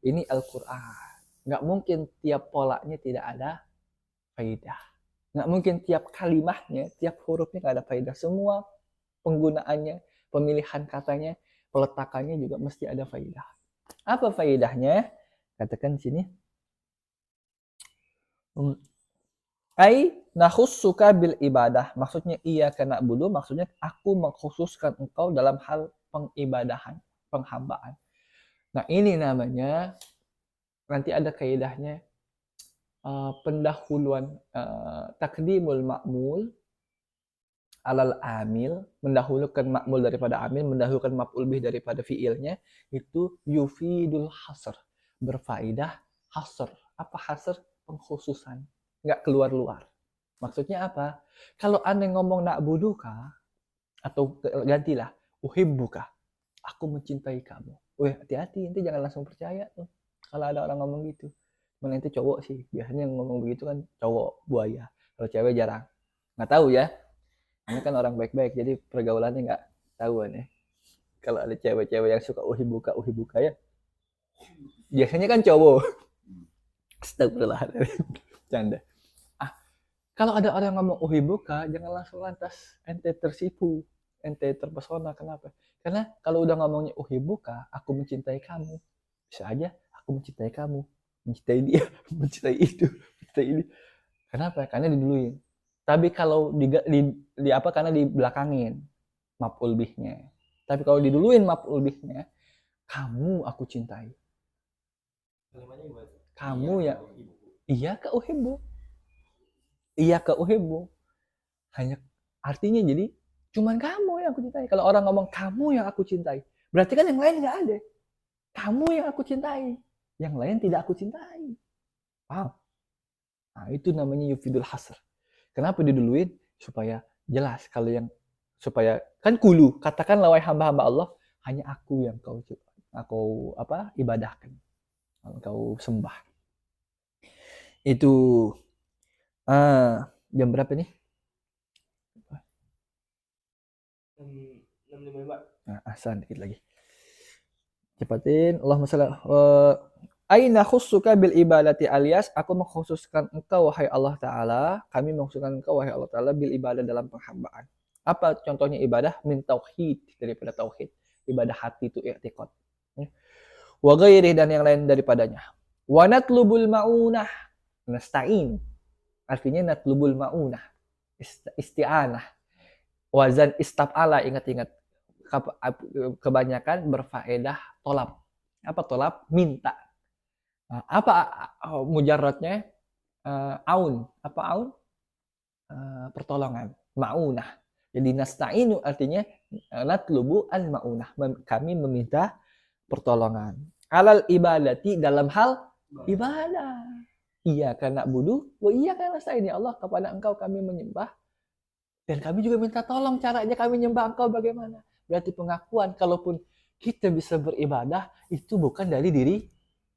ini Al-Quran. Nggak mungkin tiap polanya tidak ada faedah. Nggak mungkin tiap kalimatnya, tiap hurufnya nggak ada faedah. Semua penggunaannya, pemilihan katanya, peletakannya juga mesti ada faidah. Apa faidahnya? Katakan di sini. Ai nakhussuka bil ibadah. Maksudnya iyyaka na'budu, maksudnya aku mengkhususkan engkau dalam hal pengibadahan, penghambaan. Nah, ini namanya nanti ada kaidahnya pendahuluan takdimul ma'mul alal amil, mendahulukan ma'mul daripada amil, mendahulukan maf'ul bih daripada fiilnya, itu yufidul hasr, berfaedah hasr. Apa hasr? Pengkhususan, nggak keluar-luar. Maksudnya apa? Kalau aneh ngomong na'buduka, atau gantilah uhibbuka, aku mencintai kamu. Weh, hati-hati, ente jangan langsung percaya tuh kalau ada orang ngomong gitu. Cuman ente cowok sih, biasanya yang ngomong begitu kan cowok buaya. Kalau cewek jarang. Nggak tahu ya. Ini kan orang baik-baik, jadi pergaulannya nggak tahuan ya. Kalau ada cewek-cewek yang suka uhibuka ya, biasanya kan cowok. Astagfirullahaladzim. Canda. Kalau ada orang ngomong uhibuka, jangan langsung lantas ente tersipu, ente terpesona. Kenapa? Karena kalau udah ngomongnya uhibuka, aku mencintai kamu, bisa aja aku mencintai kamu, mencintai dia, mencintai itu, mencintai ini. Kenapa? Karena diduluin. Tapi kalau di apa? Karena dibelakangin maf'ul bihnya. Tapi kalau diduluin maf'ul bihnya, kamu aku cintai. Kamu ya, iya ke uhibbu. Iya ke uhibbu. Hanya artinya jadi cuman kamu yang aku cintai. Kalau orang ngomong kamu yang aku cintai, berarti kan yang lain nggak ada. Kamu yang aku cintai, yang lain tidak aku cintai. Paham? Nah, itu namanya yufidul hasr. Kenapa diduluin? Supaya jelas. Kalau yang supaya kan kulu, katakanlah wahai hamba-hamba Allah, hanya aku yang kau apa ibadahkan, kau sembah. Itu jam berapa nih? 6.55. Nah, asan dikit lagi. Cepatin. Allahumma shalli aina khussuka bil ibadati alias aku mengkhususkan engkau wahai Allah Ta'ala, kami mengkhususkan engkau wahai Allah Ta'ala bil ibadah dalam penghambaan. Apa contohnya ibadah? Min tauhid, daripada tauhid. Ibadah hati itu i'tiqad. Wa ghairi, dan yang lain daripadanya. Wa natlubul ma'unah, nasta'in. Artinya natlubul ma'unah, isti'anah. Wazan istab'ala, ingat-ingat. Kebanyakan berfaedah tolab. Apa tolab? Minta. Apa mujarradnya? Aun. Apa aun? Pertolongan. Ma'unah. Jadi nasta'inu artinya natlubu al-ma'unah. Kami meminta pertolongan. Alal ibadati, dalam hal ibadah. Iya karena budu, iya karena nasta'in, ya Allah, kepada engkau kami menyembah. Dan kami juga minta tolong caranya kami menyembah engkau bagaimana. Berarti pengakuan kalaupun kita bisa beribadah, itu bukan dari diri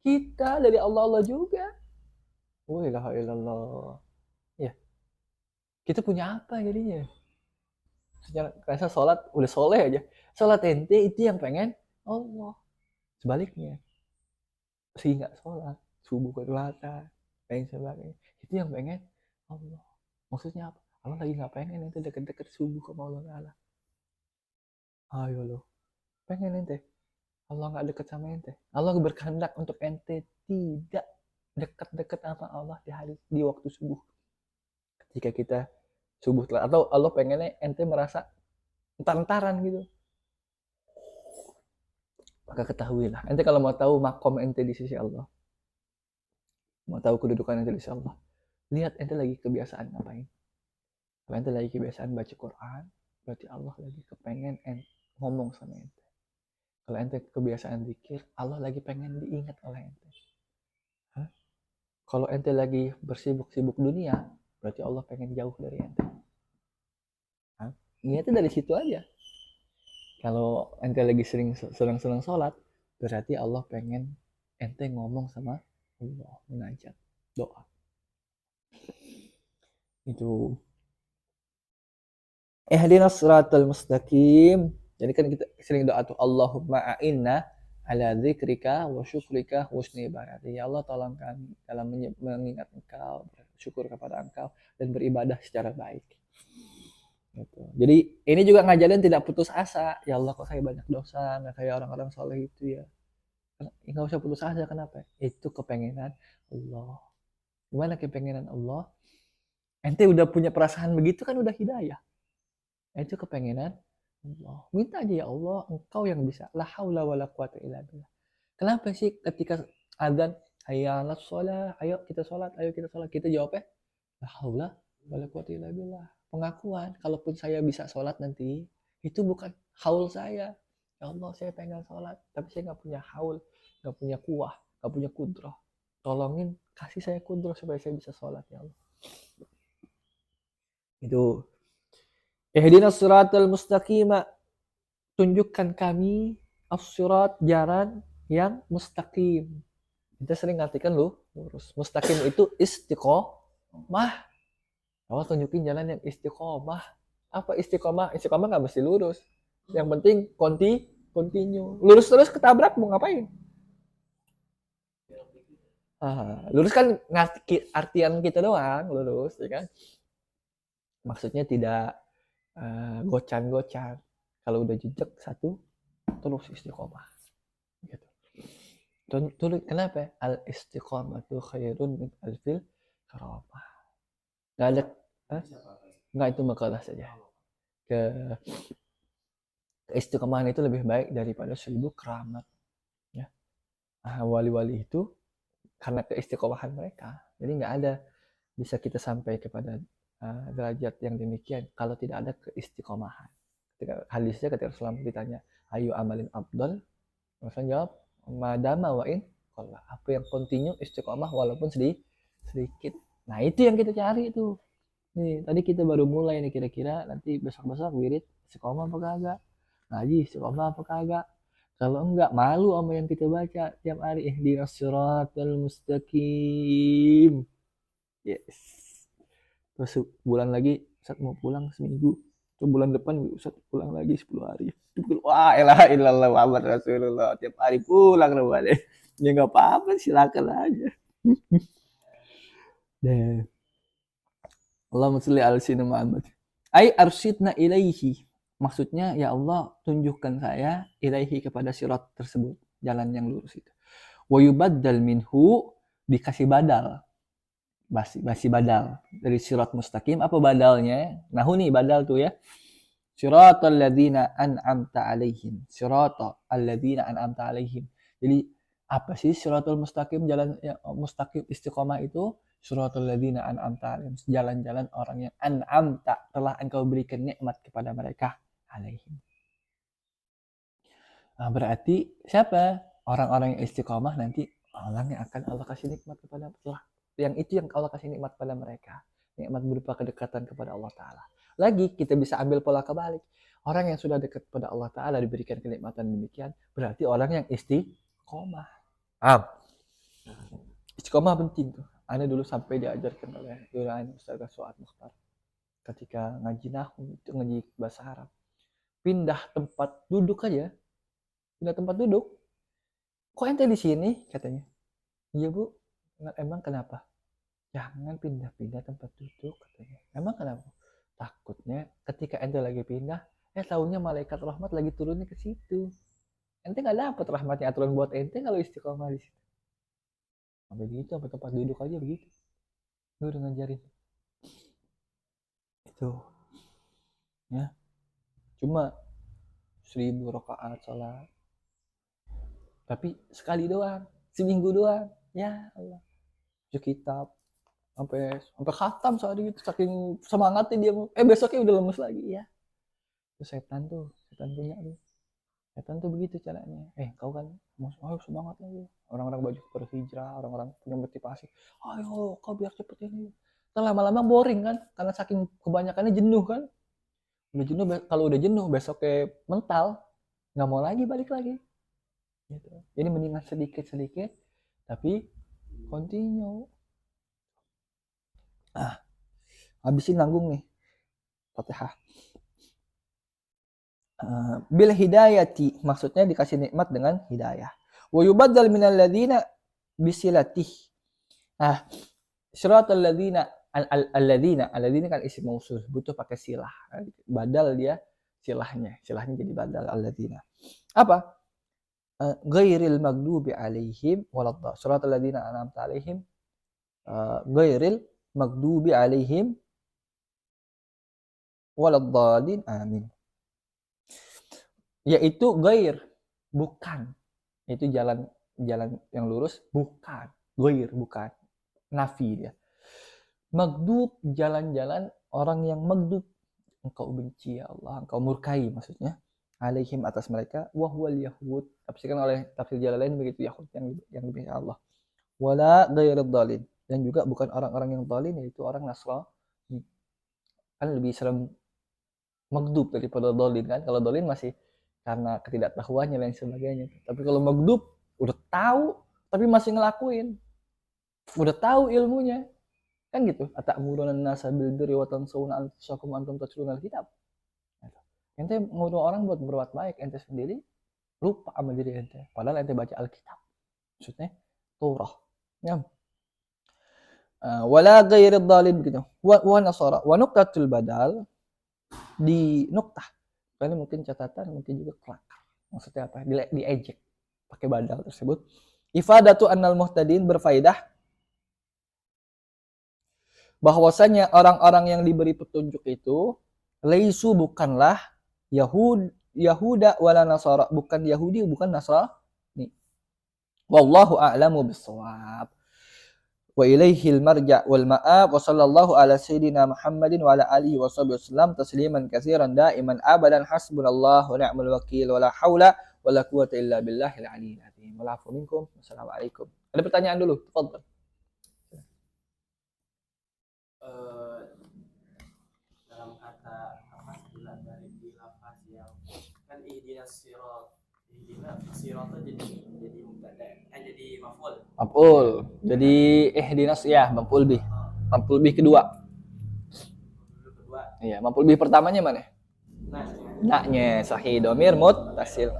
kita, dari Allah juga. Wa ilaha illallah. Ya. Kita punya apa jadinya? Secara rasa sholat, udah soleh aja. Sholat ente itu yang pengen Allah. Sebaliknya. Sih nggak sholat, subuh ke telat, lain sebagainya. Itu yang pengen Allah. Maksudnya apa? Allah lagi nggak pengen ente deket-deket subuh sama Allah Ta'ala. Ayo lo. Pengen ente. Allah nggak deket sama ente. Allah berkehendak untuk ente tidak dekat-dekat sama Allah di waktu subuh. Ketika kita subuh telat, atau Allah pengennya ente merasa entar-entaran gitu. Maka ketahuilah, ente kalau mau tahu makom ente di sisi Allah, mau tahu kedudukan ente di sisi Allah, lihat ente lagi kebiasaan ngapain. Kalau ente lagi kebiasaan baca Quran, berarti Allah lagi kepengen ngomong sama ente. Kalau ente kebiasaan zikir, Allah lagi pengen diingat oleh ente. Kalau ente lagi bersibuk-sibuk dunia, berarti Allah pengen jauh dari ente. Niatnya dari situ aja. Kalau ente lagi senang sholat, berarti Allah pengen ente ngomong sama Allah, munajat, doa. Itu. Ihdinas siratal mustaqim. Jadi kan kita sering doa tuh, Allahumma a'inna ala dzikrika wa syukrika wa husni ibadati. Ya Allah, tolong kami dalam mengingat Engkau, bersyukur kepada Engkau, dan beribadah secara baik. Gitu. Jadi ini juga ngajarin tidak putus asa. Ya Allah, kok saya banyak dosa, nggak kayak orang-orang soleh itu ya. Nggak usah putus asa. Kenapa? Itu kepengenan Allah. Gimana kepengenan Allah? Ente udah punya perasaan begitu kan udah hidayah. Itu kepengenan Allah. Minta aja, ya Allah, engkau yang bisa. La haula wala quwata illa billah. Kenapa sih ketika adzan hayya 'alas shalah, ayo kita sholat, ayo kita sholat, kita jawabnya la haula wala quwata illa billah. Pengakuan, kalaupun saya bisa sholat nanti, itu bukan haul saya. Ya Allah, saya pengen sholat, tapi saya nggak punya haul, nggak punya kuah, nggak punya kudrah. Tolongin, kasih saya kudrah supaya saya bisa sholat, ya Allah. Itu. Ihdinas siratal mustaqim, tunjukkan kami as-sirat, jalan yang mustaqim. Kita sering ngartikan lu lurus. Mustaqim itu istiqomah. Allah tunjukin jalan yang istiqomah. Apa istiqomah? Istiqomah nggak mesti lurus. Yang penting continue. Lurus terus ketabrak mau ngapain? Lurus kan artian kita doang, lurus, ya kan? Maksudnya tidak gocan-gocan. Kalau udah jejak satu, terus istiqomah. Gitu. Kenapa? Al istiqomatu khairun min alfil karamah. Nggak ada, nggak, itu makalah saja. Keistiqomahan itu lebih baik daripada 1000 keramat. Ya. Wali-wali itu karena keistiqomahan mereka, jadi nggak ada bisa kita sampai kepada derajat yang demikian kalau tidak ada keistiqomahan. Ketika hadisnya ketika Rasulullah ditanya, ayu amalin afdal, Rasul jawab, madama wa in qalla, apa yang continue istiqomah walaupun sedikit. Nah, itu yang kita cari itu. Nih, tadi kita baru mulai nih, kira-kira nanti besok-besok wirid istiqomah apa kagak? Ngaji istiqomah apa kagak? Kalau enggak, malu sama yang kita baca tiap hari, ihdinas siratal mustaqim. Yes. Terus bulan lagi Ustaz mau pulang seminggu. Terus bulan depan Ustaz pulang lagi 10 hari. Wah, ilaha illallah Muhammad Rasulullah. Tiap hari pulang rupanya. Ya enggak apa-apa, silakan aja. Deh. Allahumma sholli ala sayyidina Muhammad. Ai arsyidna ilaihi. Maksudnya, ya Allah, tunjukkan saya ilaihi kepada sirat tersebut, jalan yang lurus itu. Wa yubaddal minhu, dikasih badal. Basi badal dari sirat mustaqim. Apa badalnya? Nah, ini badal tuh ya. Siratal ladzina an'amta alaihim. Siratal ladzina an'amta alaihim. Jadi apa sih siratal mustaqim, jalan yang mustaqim istiqomah itu? Siratal ladzina an'amta alaihim, jalan-jalan orang yang an'amta, telah engkau berikan nikmat kepada mereka, alaihim. Nah, berarti siapa? Orang-orang yang istiqomah nanti orang yang akan Allah kasih nikmat kepada mereka. Yang itu yang Allah kasih nikmat pada mereka. Nikmat berupa kedekatan kepada Allah Ta'ala. Lagi kita bisa ambil pola kebalik. Orang yang sudah dekat kepada Allah Ta'ala diberikan kenikmatan demikian, berarti orang yang istiqomah. Istiqomah penting tuh. Ana dulu sampai diajarkan oleh Durain Ustaz Suad Mukhtar. Ketika ngaji nahwu, itu ngaji bahasa Arab. Pindah tempat duduk aja. Pindah tempat duduk. Kok ente di sini? Katanya. Iya bu. Emang kenapa? Jangan pindah-pindah tempat duduk, katanya. Emang kenapa? Takutnya ketika ente lagi pindah, tahunya malaikat rahmat lagi turunnya ke situ. Ente nggak dapat rahmatnya, aturan buat ente kalau istiqomah di situ. Sampai gitu, sampai tempat duduk aja begitu. Lu udah ngajarin. Itu. Ya. Cuma 1000 rakaat salat. Tapi sekali doang, seminggu doang. Ya Allah. Kitab sampai khatam saat itu, saking semangatnya dia. Besoknya udah lemes lagi ya. Itu setan punya tuh. Setan tuh begitu caranya. Kau kan semangat lagi. Orang-orang baju berhijrah, orang-orang punya motivasi. Ayo kau biar cepet ini. Lama-lama boring kan, karena saking kebanyakannya jenuh kan. Udah jenuh, kalau udah jenuh besoknya mental, nggak mau lagi balik lagi. Gitu. Jadi mendingan sedikit-sedikit, tapi continue. Habisin nanggung nih Fatihah. Bil hidayati, maksudnya dikasih nikmat dengan hidayah. Wa yubaddal minal ladzina bisilatih. Siratal ladzina, Alladzina kan isim mausul, butuh pakai silah. Badal dia silahnya jadi badal alladzina. Apa? Ghairil maghdubi alaihim waladdallin. Suratul ladzina an'amta alaihim ghairil maghdubi alaihim waladdallin. Amin. Yaitu ghair, bukan. Itu jalan yang lurus, bukan. Ghair, bukan. Nafi dia. Maghdub, jalan-jalan orang yang maghdub. Engkau benci ya Allah, engkau murkai maksudnya. Alaihim, atas mereka. Wahwal yahud. Tafsirkan oleh tafsir Jalalain begitu, yahud yang benci Allah. Wala ghairil dhalin. Dan juga bukan orang-orang yang dhalin, yaitu orang Nasrani. Kan lebih serem maghdub daripada dhalin kan. Kalau dhalin masih karena ketidaktahuannya dan sebagainya. Tapi kalau maghdub udah tahu tapi masih ngelakuin. Udah tahu ilmunya. Kan gitu. Atamuruna an-nasa bil birri wa tansawna anfusakum wa antum tatluna al-kitab. Ente ngurus orang buat berbuat baik, ente sendiri lupa sama diri ente. Padahal ente baca Alkitab. Maksudnya Torah. Ya. Wala ghairid dhalin gitu. Wa nasara. Wa nuqtatul badal di nuktah. Kali mungkin catatan, mungkin juga kelakar. Maksudnya apa? Diejek pakai badal tersebut. Ifadatu annal muhtadin, berfaedah bahwasanya orang-orang yang diberi petunjuk itu laisu, bukanlah Yahuda wala Nasara, bukan Yahudi, bukan Nasrani. Wallahu a'lamu bissawab. Wa ilaihil marja' wal ma'ab wa sallallahu ala sayyidina Muhammadin wa ala alihi wa sahbihi wasallam tasliman katsiran da'iman abadan hasbunallahu wa ni'mal wakil wa la haula wa la quwwata illa billahil aliyyil azim. Wal afu minkum. Wassalamualaikum. Ada pertanyaan dulu? Tafadhal. Dalam kata apa dari di lafaz yang kan ihdinas sirat, ihdinas sirat jadi mubtada, jadi maf'ul. Maf'ul. Jadi ihdinas ya, maf'ul bih. Maf'ul bih kedua. Iya, maf'ul bih pertamanya mana? Naknya sahih domir muttasil.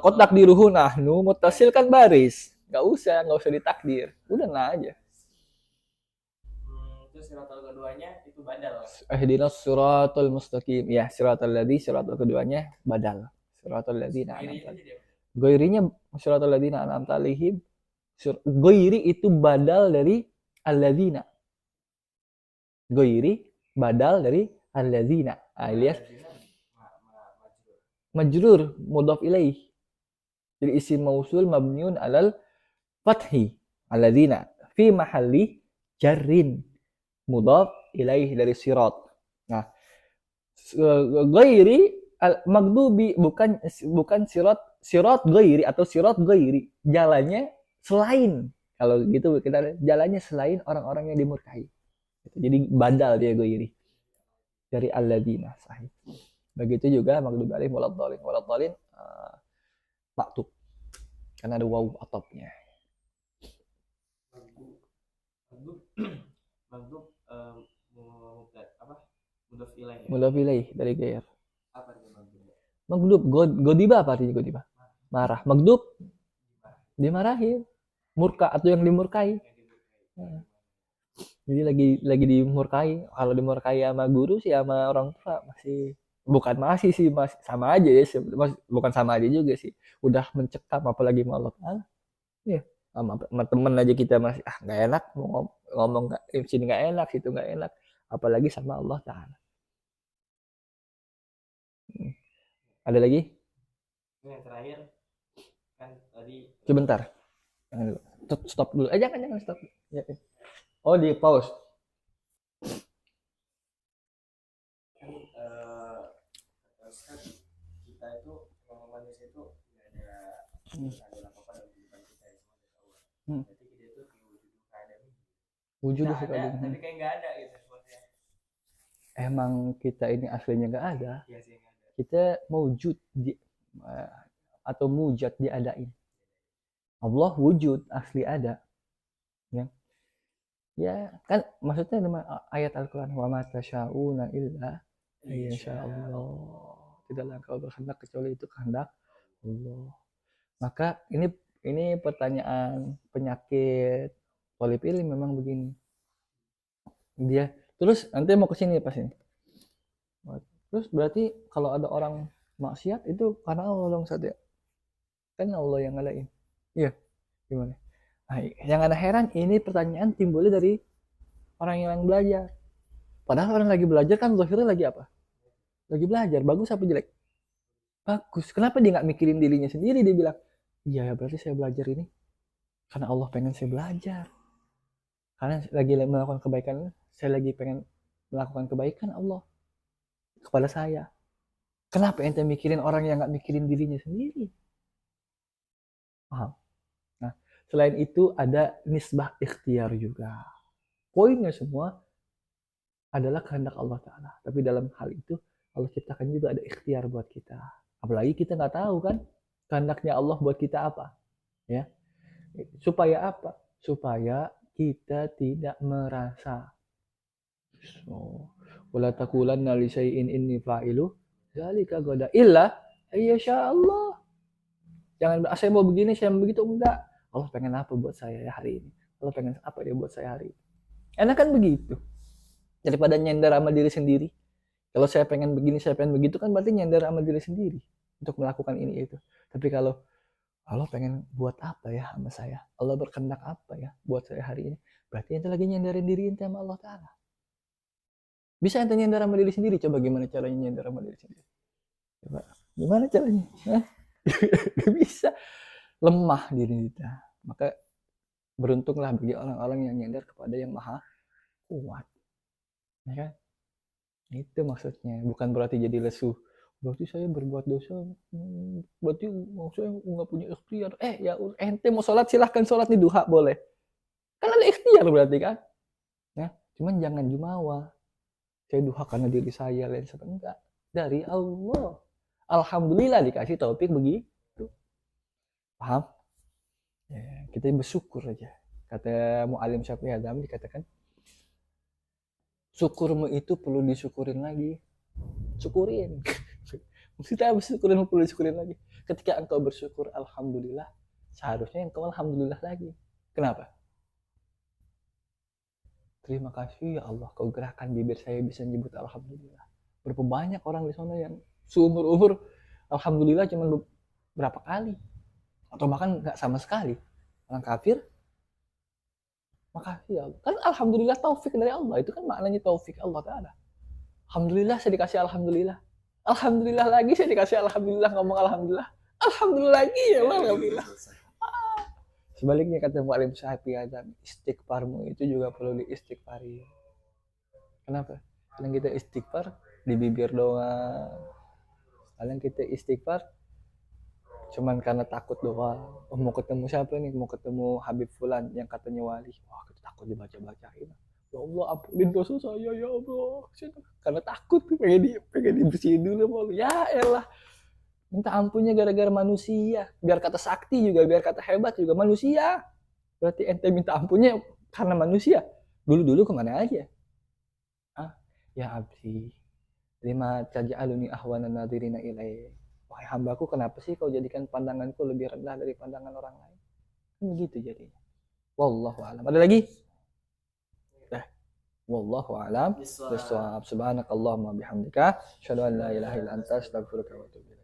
Kok takdiruhu nahnu, muttasil kan baris. Enggak usah ditakdir. Udah nah aja. Terus siratal keduanya itu badal. Ihdinas siratal mustaqim. Ya, siratal ladzi, siratal keduanya badal. Siratal ladzina an'amta. Ghairinya siratal ladzina an'amta alaihim. Ghairi itu badal dari alladzina. Ghairi badal dari alladzina. Alias majrur mudhaf ilaih. Jadi isim mausul mabniun alal fathi. Alladzina fi mahalli jarrin mudhaf ilaih dari sirat. Nah, ghairi al-maghdubi bukan sirat ghairi atau sirat ghairi. Jalannya selain. Kalau gitu kita jalannya selain orang-orang yang dimurkai. Jadi badal dia ghairi dari alladzina sahih. Begitu juga maghdubi alaihim waladdallin. Waladdallin maktub. Karena ada waw atopnya. Maghdub mudhaf ilaih. Mudhaf ilaih dari ghair. Apa itu maghdub? Maghdub, godiba apa artinya godiba? Marah. Maghdub dimarahin. Murka atau yang dimurkai. Jadi lagi dimurkai. Kalau dimurkai sama guru sih sama orang tua masih masih sama aja ya, bukan sama aja juga sih. Udah mencekam apalagi sama Allah Taala. Ya, sama temen aja kita masih nggak enak mau ngomong sini nggak enak, situ nggak enak, apalagi sama Allah Taala. Ada lagi? Ini yang terakhir kan tadi. Sebentar. Stop dulu. Jangan stop. Ya. Oh, di pause. Kita itu manusia itu nggak ada apa-apa dalam kehidupan kita ya, semua tahu. Berarti kita itu wujud keadaan. Wujud ada, tapi kayak nggak ada gitu maksudnya. Emang kita ini aslinya nggak ada. Iya sih, nggak ada. Kita mewujud atau mujad diadain. Allah wujud asli ada. Ya kan maksudnya ayat Al-Quran wa ma tasyauna illa insyaallah. Tidaklah engkau berkehendak kecuali itu kehendak Allah. Maka ini pertanyaan penyakit Thalib ilmi memang begini. Dia terus nanti mau ke sini pas ini. Terus berarti kalau ada orang maksiat itu karena Allah dong saja. Kan Allah yang ngadain. Iya, gimana? Nah, yang ada heran ini pertanyaan timbulnya dari orang yang belajar. Padahal orang lagi belajar kan zahirnya lagi apa? Lagi belajar, bagus apa jelek? Bagus. Kenapa dia nggak mikirin dirinya sendiri? Dia bilang, iya ya berarti saya belajar ini karena Allah pengen saya belajar. Karena lagi melakukan kebaikan, saya lagi pengen melakukan kebaikan Allah kepada saya. Kenapa ente mikirin orang yang nggak mikirin dirinya sendiri? Paham? Nah, selain itu ada nisbah ikhtiar juga. Poinnya semua adalah kehendak Allah Ta'ala. Tapi dalam hal itu, Allah ciptakan juga ada ikhtiar buat kita. Apalagi kita nggak tahu kan, kehendaknya Allah buat kita apa. Ya, supaya apa? Supaya kita tidak merasa. Wala taqulanna li syai'in inni fa'ilu dzalika ghadan illa ayyasha Allah. Jangan saya mau begini, saya mau begitu, enggak. Allah pengen apa buat saya ya hari ini? Allah pengen apa dia buat saya hari ini? Enak kan begitu. Daripada nyender sama diri sendiri. Kalau saya pengen begini, saya pengen begitu kan berarti nyender sama diri sendiri untuk melakukan ini itu. Tapi kalau Allah pengen buat apa ya sama saya? Allah berkehendak apa ya buat saya hari ini? Berarti ente lagi nyenderin diri ente sama Allah Ta'ala. Bisa ente nyender sama diri sendiri? Coba gimana caranya nyender sama diri sendiri? Coba gimana caranya? Gak bisa. Lemah diri kita. Maka beruntunglah bagi orang-orang yang nyender kepada yang maha kuat. Ya kan? Itu maksudnya. Bukan berarti jadi lesu. Berarti saya berbuat dosa. Berarti saya nggak punya ikhtiar. Ya ente mau sholat silahkan sholat nih duha boleh. Kan ada ikhtiar berarti kan. Ya, cuman jangan jumawa. Saya duha karena diri saya lain sebagainya. Enggak. Dari Allah. Alhamdulillah dikasih taufik begitu. Paham? Ya, kita bersyukur aja. Kata Mu'alim Syafi'i Adam dikatakan, syukurmu itu perlu disyukurin lagi. Syukurin. Maksudnya bersyukurin perlu disyukurin lagi. Ketika engkau bersyukur alhamdulillah, seharusnya engkau alhamdulillah lagi. Kenapa? Terima kasih ya Allah, kau gerakkan bibir saya bisa nyebut alhamdulillah. Berapa banyak orang di sana yang seumur-umur alhamdulillah cuma berapa kali atau bahkan nggak sama sekali. Orang kafir makasih ya Allah. Kan alhamdulillah taufik dari Allah. Itu kan maknanya taufik Allah Ta'ala. Alhamdulillah saya dikasih alhamdulillah. Alhamdulillah lagi saya dikasih alhamdulillah, ngomong alhamdulillah. Alhamdulillah lagi ya Allah, alhamdulillah. Sebaliknya kata Mu'alim Syafi'i Adam, istighfarmu itu juga perlu diistighfari. Kenapa? Kadang kita istighfar di bibir doang. Kadang kita istighfar cuman karena takut doang. Oh, mau ketemu siapa nih? Mau ketemu Habib Fulan yang katanya wali. Wah, kita takut dibaca-bacain. Ya Allah, ampunin dosa saya ya Allah. Karena takut pengen dibersihin dulu mau. Ya elah. Minta ampunnya gara-gara manusia. Biar kata sakti juga, biar kata hebat juga manusia. Berarti ente minta ampunnya karena manusia. Dulu-dulu kemana aja? Ya abdi, lima taj'aluni ahwana nadhirina ilaih. Wahai hambaku, kenapa sih kau jadikan pandanganku lebih rendah dari pandangan orang lain? Kan begitu jadinya. Wallahu a'lam. Ada lagi? Wallahu a'lam. Subhanakallahumma bihamdika, asyhadu an la ilaha illa anta, astaghfiruka wa atubu ilaik.